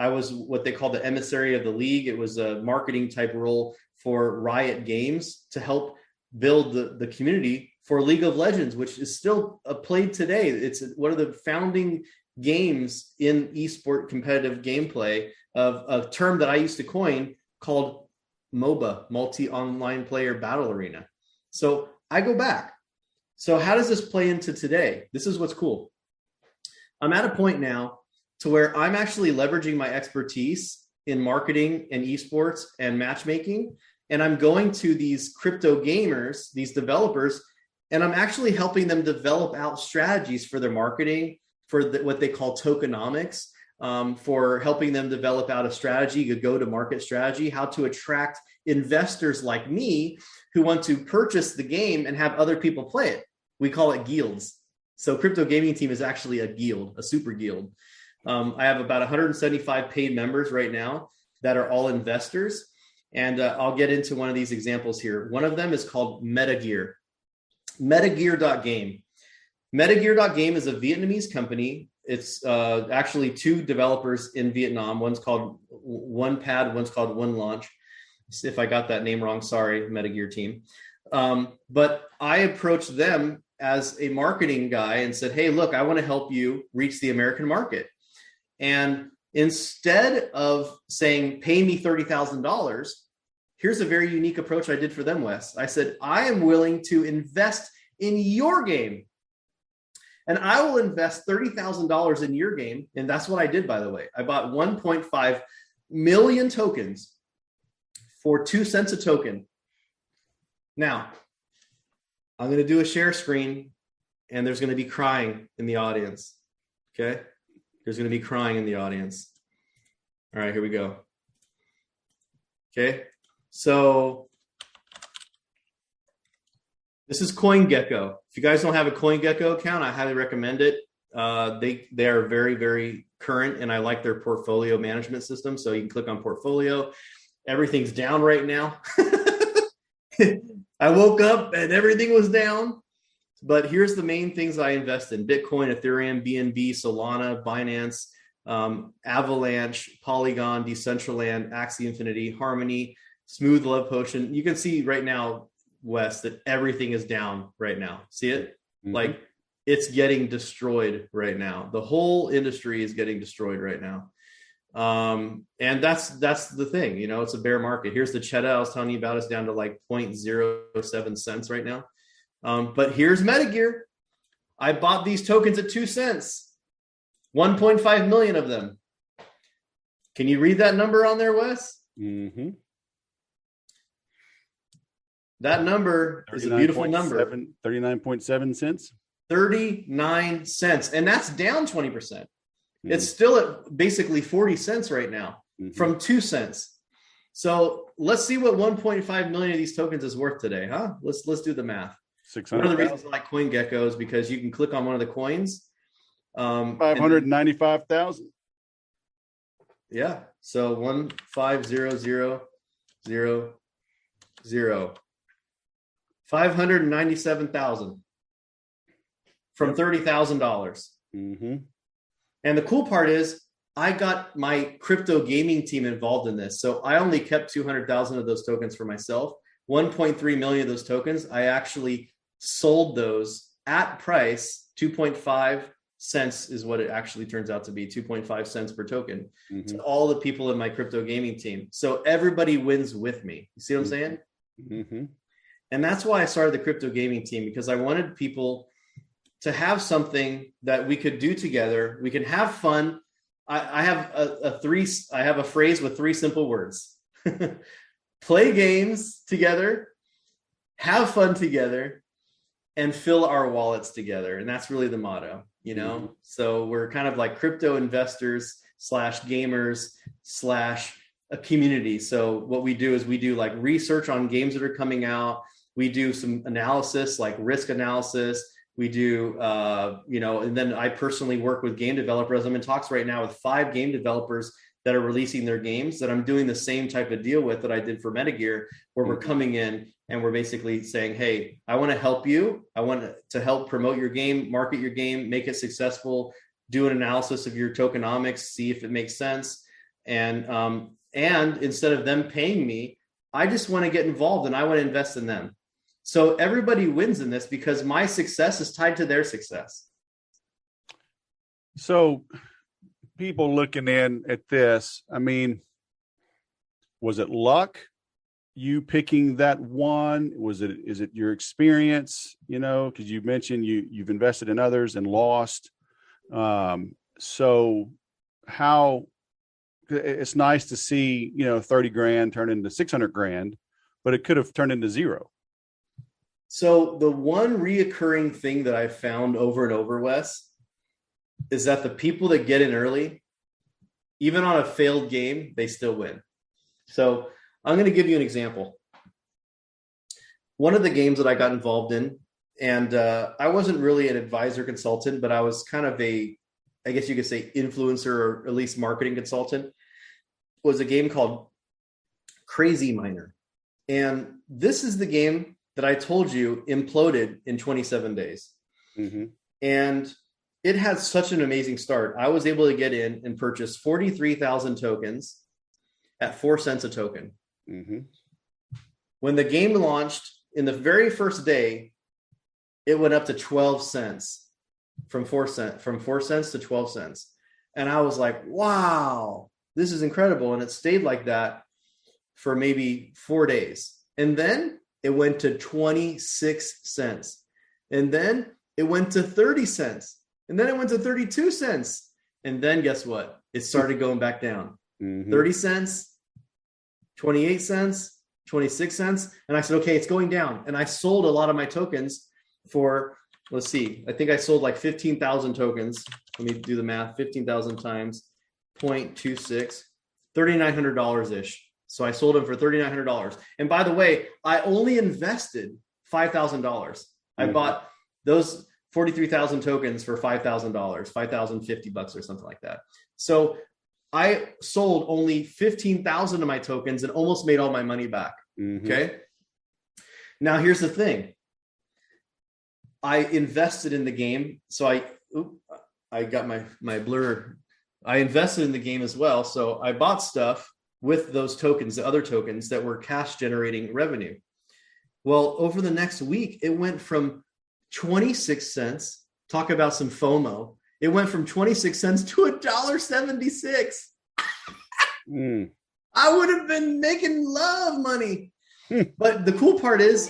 was what they call the emissary of the league. It was a marketing type role for Riot Games to help build the community for League of Legends, which is still played today. It's one of the founding games in esport competitive gameplay of a term that I used to coin called MOBA, multi-online player battle arena. So I go back. So how does this play into today? This is what's cool. I'm at a point now to where I'm actually leveraging my expertise in marketing and esports and matchmaking. And I'm going to these crypto gamers, these developers, and I'm actually helping them develop out strategies for their marketing, for what they call tokenomics, for helping them develop out a strategy, a go-to-market strategy, how to attract investors like me who want to purchase the game and have other people play it. We call it guilds. So crypto gaming team is actually a guild, a super guild. I have about 175 paid members right now that are all investors. And I'll get into one of these examples here. One of them is called MetaGear. MetaGear.game. MetaGear.game is a Vietnamese company. It's actually two developers in Vietnam. One's called OnePad, one's called OneLaunch. If I got that name wrong, sorry, MetaGear team. But I approached them as a marketing guy and said, hey, look, I want to help you reach the American market. And instead of saying, pay me $30,000, here's a very unique approach I did for them, Wes. I said, I am willing to invest in your game. And I will invest $30,000 in your game. And that's what I did, by the way. I bought 1.5 million tokens for 2 cents a token. Now, I'm going to do a share screen, and there's going to be crying in the audience. Okay? There's going to be crying in the audience. All right, here we go. Okay? So This is CoinGecko. If you guys don't have a CoinGecko account, I highly recommend it. They are very, very current, and I like their portfolio management system. So you can click on portfolio. Everything's down right now. I woke up and everything was down. But here's the main things I invest in: Bitcoin, Ethereum, BNB, Solana, Binance, Avalanche, Polygon, Decentraland, Axie Infinity, Harmony, Smooth Love Potion. You can see right now, Wes, that everything is down right now. See it? Mm-hmm. Like, it's getting destroyed right now. The whole industry is getting destroyed right now. And that's the thing, you know, it's a bear market. Here's the Cheddar I was telling you about. It's down to like 0.07 cents right now. But here's Metagear. I bought these tokens at 2 cents, 1.5 million of them. Can you read that number on there, Wes? Mm-hmm. That number is a beautiful number. 39.7 cents. 39 cents. And that's down 20%. Mm-hmm. It's still at basically 40 cents right now, mm-hmm. from 2 cents. So let's see what 1.5 million of these tokens is worth today, huh? Let's do the math. 600. One of the reasons I like CoinGecko is because you can click on one of the coins. 595,000. Yeah. So 150,000. 597,000 from $30,000. Mm-hmm. And the cool part is I got my crypto gaming team involved in this. So I only kept 200,000 of those tokens for myself. 1.3 million of those tokens, I actually sold those at price. 2.5 cents is what it actually turns out to be, 2.5 cents per token, mm-hmm. to all the people in my crypto gaming team. So everybody wins with me. You see what I'm saying? Mm-hmm. And that's why I started the crypto gaming team, because I wanted people to have something that we could do together. We can have fun. I have a phrase with 3 simple words: play games together, have fun together, and fill our wallets together. And that's really the motto, you know? Mm-hmm. So we're kind of like crypto investors / gamers / a community. So what we do is we do like research on games that are coming out. We do some analysis, like risk analysis. We do, and then I personally work with game developers. I'm in talks right now with 5 game developers that are releasing their games that I'm doing the same type of deal with that I did for Metagear, where we're coming in and we're basically saying, hey, I want to help you. I want to help promote your game, market your game, make it successful, do an analysis of your tokenomics, see if it makes sense. And instead of them paying me, I just want to get involved and I want to invest in them. So everybody wins in this because my success is tied to their success. So people looking in at this, I mean, was it luck, you picking that one? Is it your experience? You know, because you mentioned you've invested in others and lost. So how, it's nice to see, 30 grand turn into 600 grand, but it could have turned into 0. So the one reoccurring thing that I found over and over, Wes, is that the people that get in early, even on a failed game, they still win. So I'm going to give you an example. One of the games that I got involved in, and I wasn't really an advisor consultant, but I was kind of I guess you could say influencer, or at least marketing consultant, was a game called Crazy Miner. And this is the game that I told you imploded in 27 days. Mm-hmm. And it had such an amazing start. I was able to get in and purchase 43,000 tokens at 4 cents a token. Mm-hmm. When the game launched, in the very first day, it went up to 12 cents, from 4 cents to 12 cents. And I was like, wow, this is incredible. And it stayed like that for maybe 4 days. And then it went to 26 cents. And then it went to 30 cents. And then it went to 32 cents. And then guess what? It started going back down. Mm-hmm. 30 cents, 28 cents, 26 cents. And I said, okay, it's going down. And I sold a lot of my tokens for, let's see, I think I sold like 15,000 tokens. Let me do the math. 15,000 times 0.26, $3,900-ish. So I sold them for $3,900. And by the way, I only invested $5,000. I bought those 43,000 tokens for $5,000, $5,050 or something like that. So I sold only 15,000 of my tokens and almost made all my money back. Okay. Now here's the thing. I invested in the game. So I got my blur. I invested in the game as well. So I bought stuff with those tokens, the other tokens that were cash generating revenue. Well, over the next week, it went from 26 cents. Talk about some FOMO. It went from 26 cents to $1.76. I would have been making love money. But the cool part is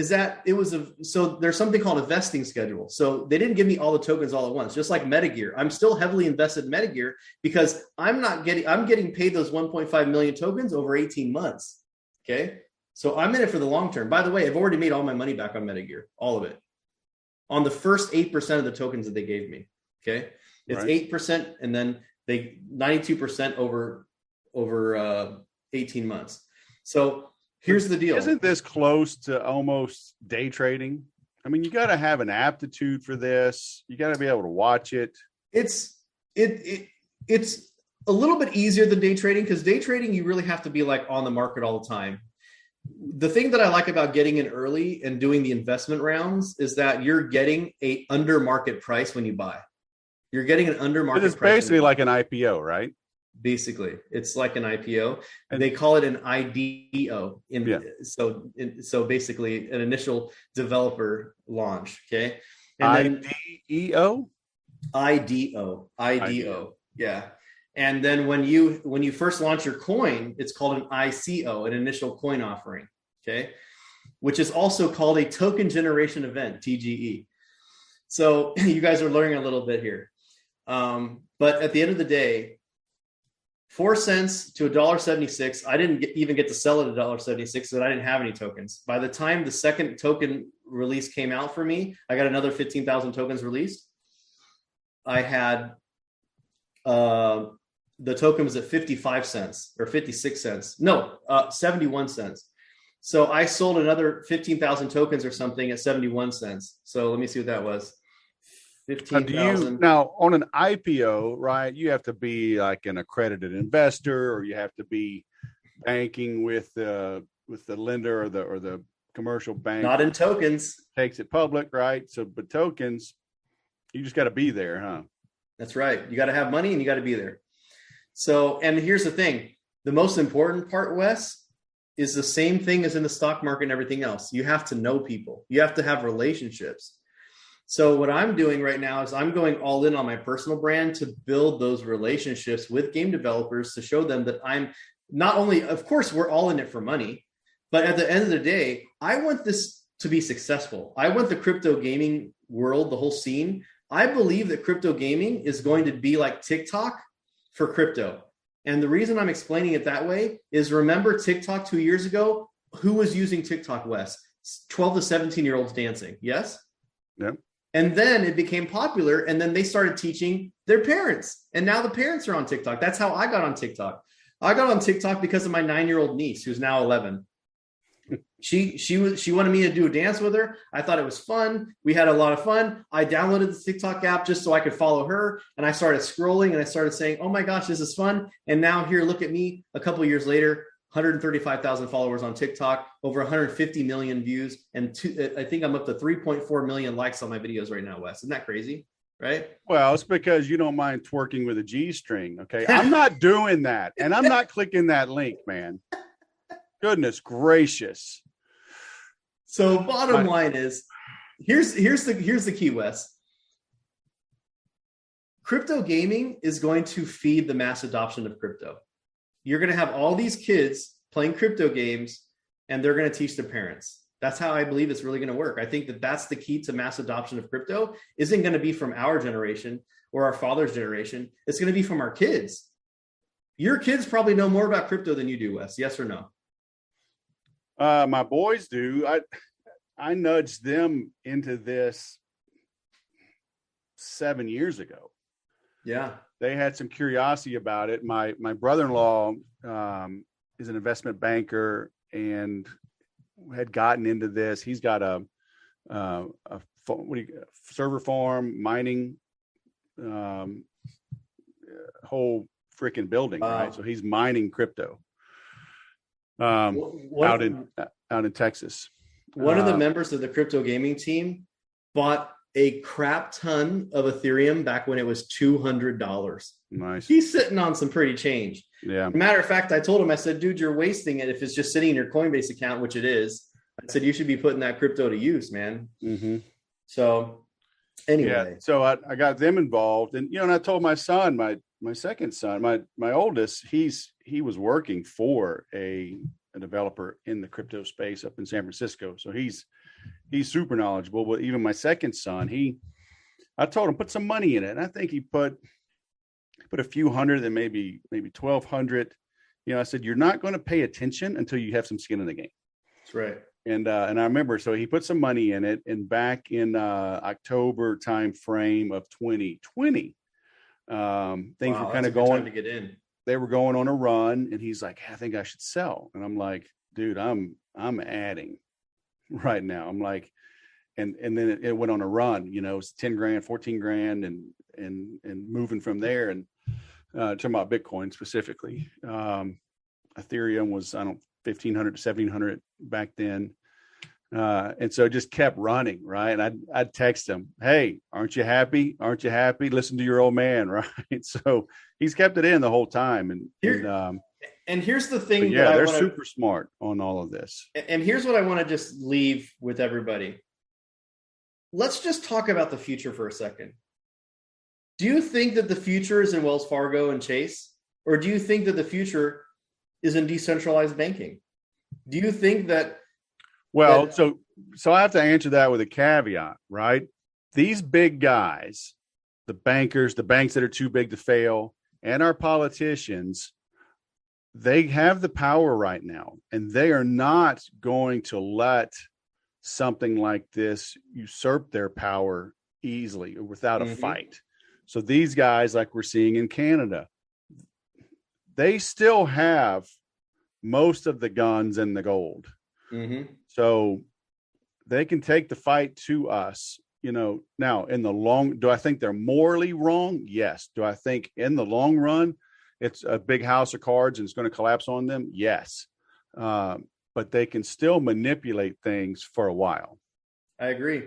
that it was so there's something called a vesting schedule. So they didn't give me all the tokens all at once, just like Metagear. I'm still heavily invested in Metagear because I'm getting paid those 1.5 million tokens over 18 months. Okay. So I'm in it for the long term. By the way, I've already made all my money back on Metagear, all of it, on the first 8% of the tokens that they gave me. Okay. It's 8%. And then they 92% over 18 months. So here's the deal. Isn't this close to almost day trading? I mean, you got to have an aptitude for this. You got to be able to watch it. It's a little bit easier than day trading, because day trading, you really have to be like on the market all the time. The thing that I like about getting in early and doing the investment rounds is that you're getting a under market price when you buy. You're getting an under market price. It's basically like an IPO, right? Basically, it's like an IPO, and they call it an IDO. So basically, an initial developer launch. Okay, and IDO, yeah. And then when you first launch your coin, it's called an ICO, an initial coin offering. Okay, which is also called a token generation event, TGE. So you guys are learning a little bit here, but at the end of the day, 4 cents to $1.76. I didn't even get to sell at $1.76 because I didn't have any tokens. By the time the second token release came out for me, I got another 15,000 tokens released. I had the token was at 55 cents or 56 cents. No, 71 cents. So I sold another 15,000 tokens or something at 71 cents. So let me see what that was. 15,000. Now on an IPO, right? You have to be like an accredited investor, or you have to be banking with the lender or the commercial bank. Not in tokens. Takes it public, right? So, but tokens, you just got to be there, huh? That's right. You got to have money and you got to be there. So, and here's the thing: the most important part, Wes, is the same thing as in the stock market and everything else. You have to know people. You have to have relationships. So what I'm doing right now is I'm going all in on my personal brand to build those relationships with game developers, to show them that I'm not only, of course, we're all in it for money, but at the end of the day, I want this to be successful. I want the crypto gaming world, the whole scene. I believe that crypto gaming is going to be like TikTok for crypto. And the reason I'm explaining it that way is, remember TikTok 2 years ago? Who was using TikTok, Wes? 12 to 17-year-olds dancing. Yes? Yep. And then it became popular, and then they started teaching their parents. And now the parents are on TikTok. That's how I got on TikTok. I got on TikTok because of my 9-year-old niece, who's now 11. She wanted me to do a dance with her. I thought it was fun. We had a lot of fun. I downloaded the TikTok app just so I could follow her. And I started scrolling and I started saying, oh my gosh, this is fun. And now here, look at me a couple of years later, 135,000 followers on TikTok, over 150 million views. And I think I'm up to 3.4 million likes on my videos right now, Wes. Isn't that crazy? Right? Well, it's because you don't mind twerking with a G string. Okay. I'm not doing that. And I'm not clicking that link, man. Goodness gracious. So bottom line is, here's the key, Wes. Crypto gaming is going to feed the mass adoption of crypto. You're going to have all these kids playing crypto games, and they're going to teach their parents. That's how I believe it's really going to work. I think that that's the key to mass adoption of crypto. Isn't going to be from our generation or our father's generation. It's going to be from our kids. Your kids probably know more about crypto than you do, Wes. Yes or no? My boys do. I nudged them into this 7 years ago. Yeah. They had some curiosity about it. My brother-in-law is an investment banker, and had gotten into this. He's got a server farm mining whole freaking building, right? So he's mining crypto out in Texas. One of the members of the crypto gaming team bought a crap ton of Ethereum back when it was $200. Nice. He's sitting on some pretty change. Yeah. Matter of fact, I told him, I said, dude, you're wasting it if it's just sitting in your Coinbase account, which it is. I said, you should be putting that crypto to use, man. Mm-hmm. So anyway. Yeah. So I got them involved, and and I told my son, my second son, my oldest, he was working for a developer in the crypto space up in San Francisco. So he's super knowledgeable. But even my second son, I told him put some money in it, and I think he put a few hundred, then maybe 1,200. I said, you're not going to pay attention until you have some skin in the game. That's right. And I remember, so he put some money in it, and back in October time frame of 2020, things were kind of going time to get in. They were going on a run, and he's like, I think I should sell. And I'm like, dude, I'm adding right now. I'm like, and then it went on a run, it's 10 grand, 14 grand, and moving from there. And talking about Bitcoin specifically, Ethereum was, 1,500 to 1,700 back then. And so it just kept running, right? And I'd text him, hey, aren't you happy? Aren't you happy? Listen to your old man, right? So he's kept it in the whole time. And here's the thing. Yeah, they're super smart on all of this. And here's what I want to just leave with everybody. Let's just talk about the future for a second. Do you think that the future is in Wells Fargo and Chase? Or do you think that the future is in decentralized banking? Do you think that? Well, so I have to answer that with a caveat, right? These big guys, the bankers, the banks that are too big to fail, and our politicians, they have the power right now, and they are not going to let something like this usurp their power easily or without a fight. So these guys, like we're seeing in Canada, they still have most of the guns and the gold. So they can take the fight to us, now in the do I think they're morally wrong? Yes. Do I think in the long run, it's a big house of cards and it's going to collapse on them? Yes. But they can still manipulate things for a while. I agree.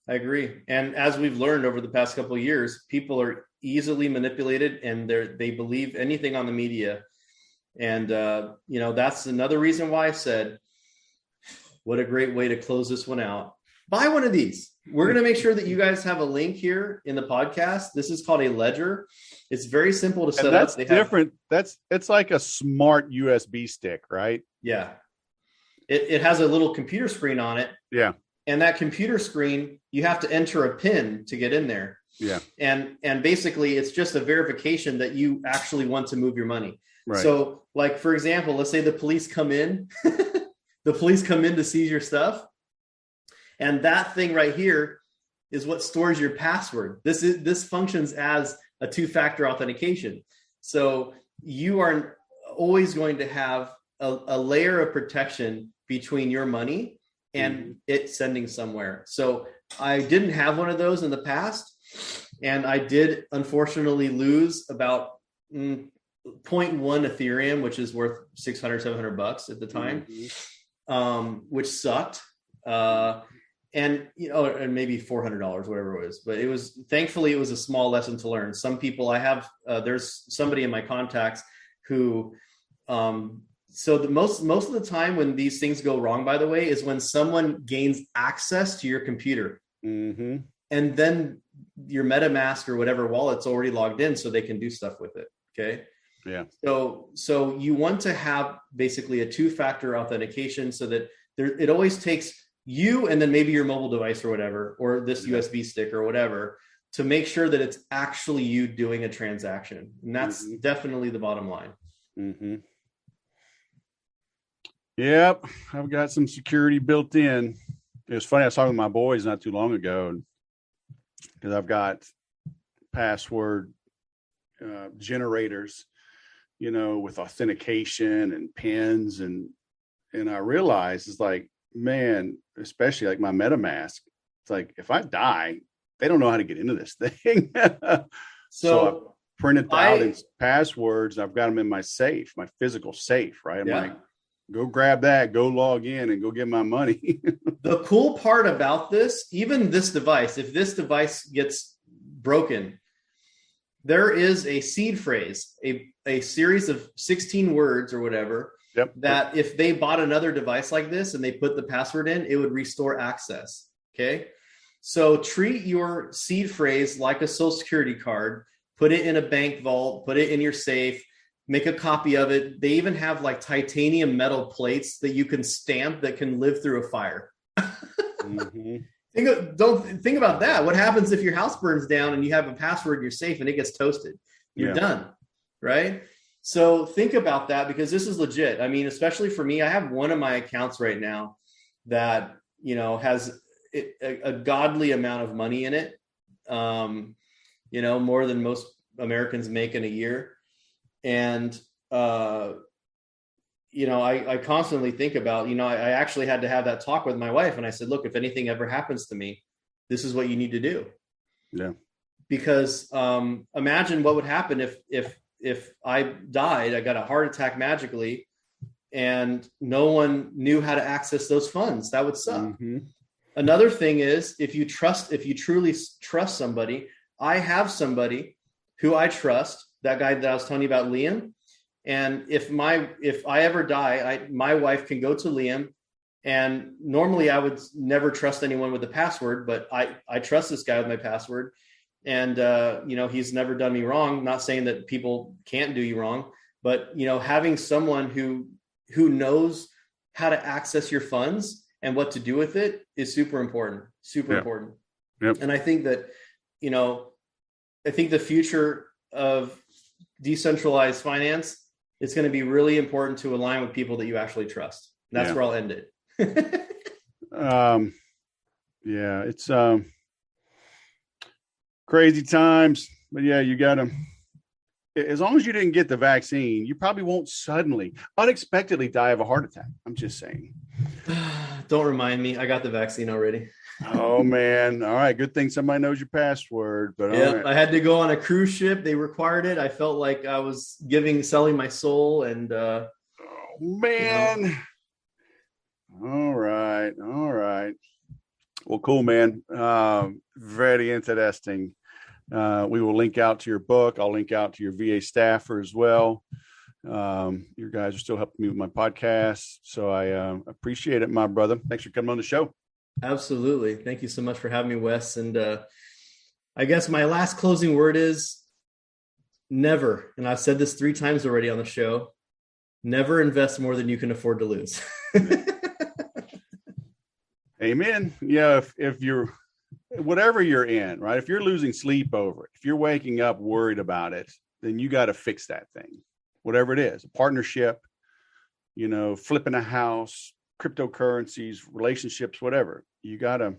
And as we've learned over the past couple of years, people are easily manipulated, and they believe anything on the media. And, that's another reason why I said, what a great way to close this one out. Buy one of these. We're going to make sure that you guys have a link here in the podcast. This is called a ledger. It's very simple to set up. That's different. It's like a smart USB stick, right? Yeah. It has a little computer screen on it. Yeah. And that computer screen, you have to enter a PIN to get in there. Yeah. And basically it's just a verification that you actually want to move your money. Right. So like, for example, let's say the police come in, to seize your stuff. And that thing right here is what stores your password. This functions as a two-factor authentication. So you are always going to have a layer of protection between your money and it sending somewhere. So I didn't have one of those in the past, and I did unfortunately lose about 0.1 Ethereum, which is worth $600-700 at the time, which sucked. And maybe $400, whatever it was. But thankfully it was a small lesson to learn. Some people there's somebody in my contacts who, so the most of the time when these things go wrong, by the way, is when someone gains access to your computer. And then your MetaMask or whatever wallet's already logged in, so they can do stuff with it. Okay. Yeah. So you want to have basically a two-factor authentication so that it always takes you and then maybe your mobile device or whatever, or this USB stick or whatever, to make sure that it's actually you doing a transaction. And that's definitely the bottom line. Yep. I've got some security built in. It was funny. I was talking to my boys not too long ago, because I've got password generators, with authentication and pins. And I realized it's like, man, especially like my MetaMask, it's like if I die, they don't know how to get into this thing. So I So printed out I its passwords. I've got them in my safe, my physical safe, right? I'm yeah. like, go grab that, go log in and go get my money. The cool part about this, even this device, if this device gets broken, there is a seed phrase, a series of 16 words or whatever, Yep. that if they bought another device like this and they put the password in, it would restore access. Okay. So treat your seed phrase like a social security card, put it in a bank vault, put it in your safe, make a copy of it. They even have like titanium metal plates that you can stamp that can live through a fire. Mm-hmm. Don't think about that. What happens if your house burns down and you have a password in your safe and it gets toasted? You're done, right? So think about that, because this is legit. I mean, especially for me, I have one of my accounts right now that, has a godly amount of money in it. More than most Americans make in a year. And, I constantly think about, I actually had to have that talk with my wife. And I said, look, if anything ever happens to me, this is what you need to do. Yeah. Because imagine what would happen if I died, I got a heart attack magically, and no one knew how to access those funds. That would suck. Mm-hmm. Another thing is, if you truly trust somebody, I have somebody who I trust, that guy that I was telling you about, Liam. And if I ever die, my wife can go to Liam, and normally I would never trust anyone with a password, but I trust this guy with my password. And, he's never done me wrong. Not saying that people can't do you wrong, but, having someone who knows how to access your funds and what to do with it is super important, important. Yep. And I think that, the future of decentralized finance, it's going to be really important to align with people that you actually trust. And that's where I'll end it. It's crazy times, but you got to, as long as you didn't get the vaccine, you probably won't suddenly, unexpectedly die of a heart attack. I'm just saying. Don't remind me. I got the vaccine already. Oh man. All right. Good thing somebody knows your password, but yeah, I had to go on a cruise ship. They required it. I felt like I was selling my soul, and oh man. All right. Well, cool, man. Very interesting. We will link out to your book. I'll link out to your VA staffer as well. You guys are still helping me with my podcast, so I appreciate it, my brother. Thanks for coming on the show. Absolutely. Thank you so much for having me, Wes. And I guess my last closing word is never, and I've said this 3 times already on the show, never invest more than you can afford to lose. Amen. Yeah, if you're, whatever you're in, right? If you're losing sleep over it, if you're waking up worried about it, then you got to fix that thing, whatever it is, a partnership, flipping a house, cryptocurrencies, relationships, whatever. You got to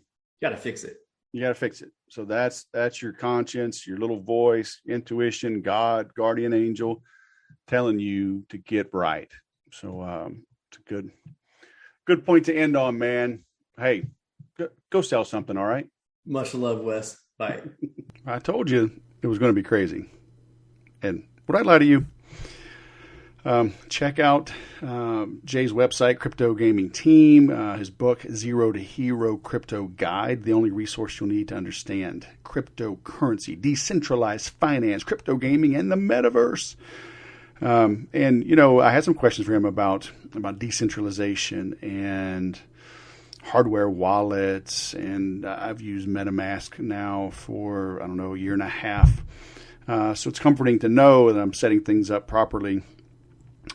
fix it. You got to fix it. So that's your conscience, your little voice, intuition, God, guardian angel telling you to get right. So it's a good point to end on, man. Hey, go sell something. All right. Much love, Wes. Bye. I told you it was going to be crazy. And would I lie to you? Check out Jay's website, Crypto Gaming Team, his book, Zero to Hero Crypto Guide, the only resource you'll need to understand cryptocurrency, decentralized finance, crypto gaming, and the metaverse. And, I had some questions for him about decentralization and hardware wallets. And I've used MetaMask now for, a year and a half. So it's comforting to know that I'm setting things up properly.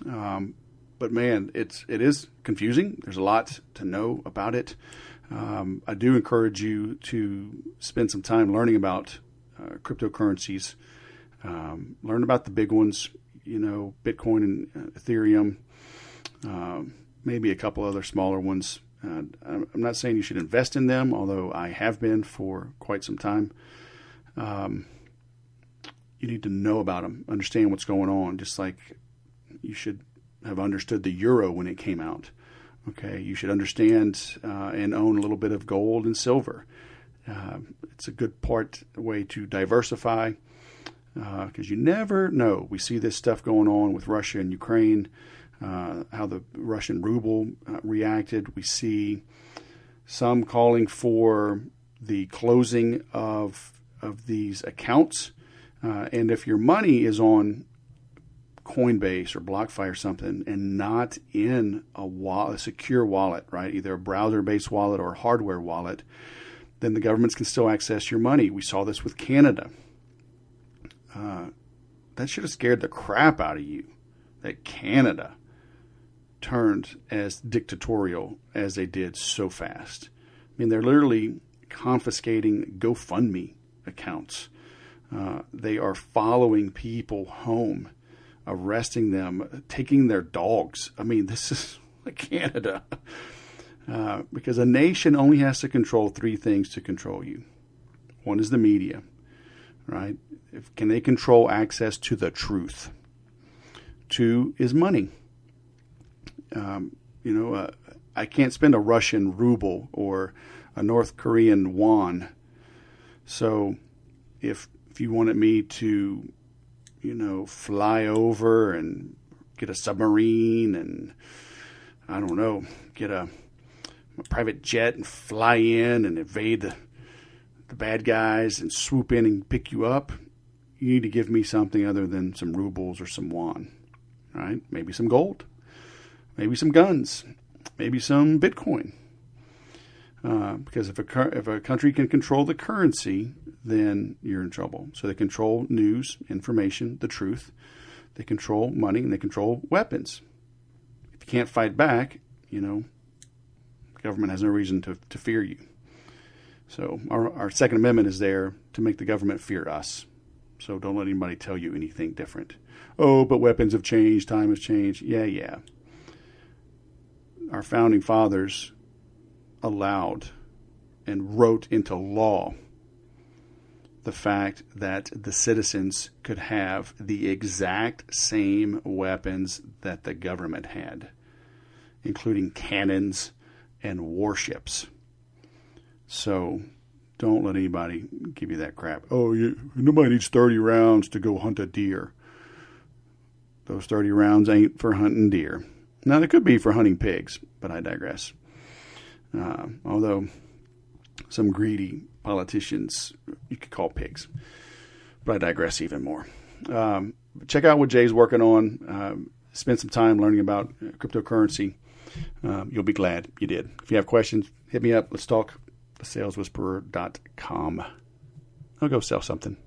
But man, it is confusing. There's a lot to know about it. I do encourage you to spend some time learning about cryptocurrencies. Learn about the big ones, Bitcoin and Ethereum, maybe a couple other smaller ones. I'm not saying you should invest in them, although I have been for quite some time. You need to know about them, understand what's going on, just like you should have understood the euro when it came out, Okay, you should understand and own a little bit of gold and silver. It's a good way to diversify because you never know. We see this stuff going on with Russia and Ukraine, how the Russian ruble reacted. We see some calling for the closing of these accounts. And if your money is on Coinbase or BlockFi or something and not in a secure wallet, right, either a browser-based wallet or a hardware wallet, then the governments can still access your money. We saw this with Canada. That should have scared the crap out of you, that Canada turned as dictatorial as they did so fast. I mean, they're literally confiscating GoFundMe accounts. They are following people home, arresting them, taking their dogs. I mean, this is like Canada. Because a nation only has to control three things to control you. One is the media, right? Can they control access to the truth? Two is money. I can't spend a Russian ruble or a North Korean won. So if you wanted me to, fly over and get a submarine and, I don't know, get a private jet and fly in and evade the bad guys and swoop in and pick you up, you need to give me something other than some rubles or some won, right? Maybe some gold, maybe some guns, maybe some Bitcoin. Because if a country can control the currency, then you're in trouble. So they control news, information, the truth. They control money and they control weapons. If you can't fight back, the government has no reason to fear you. So our Second Amendment is there to make the government fear us. So don't let anybody tell you anything different. Oh, but weapons have changed, time has changed. Yeah. Our founding fathers allowed and wrote into law the fact that the citizens could have the exact same weapons that the government had, including cannons and warships. So don't let anybody give you that crap. Oh, nobody needs 30 rounds to go hunt a deer. Those 30 rounds ain't for hunting deer. Now, they could be for hunting pigs, but I digress. Although some greedy politicians you could call pigs, but I digress even more. Check out what Jay's working on. Spend some time learning about cryptocurrency. You'll be glad you did. If you have questions, hit me up. Let's talk. thesaleswhisperer.com. I'll go sell something.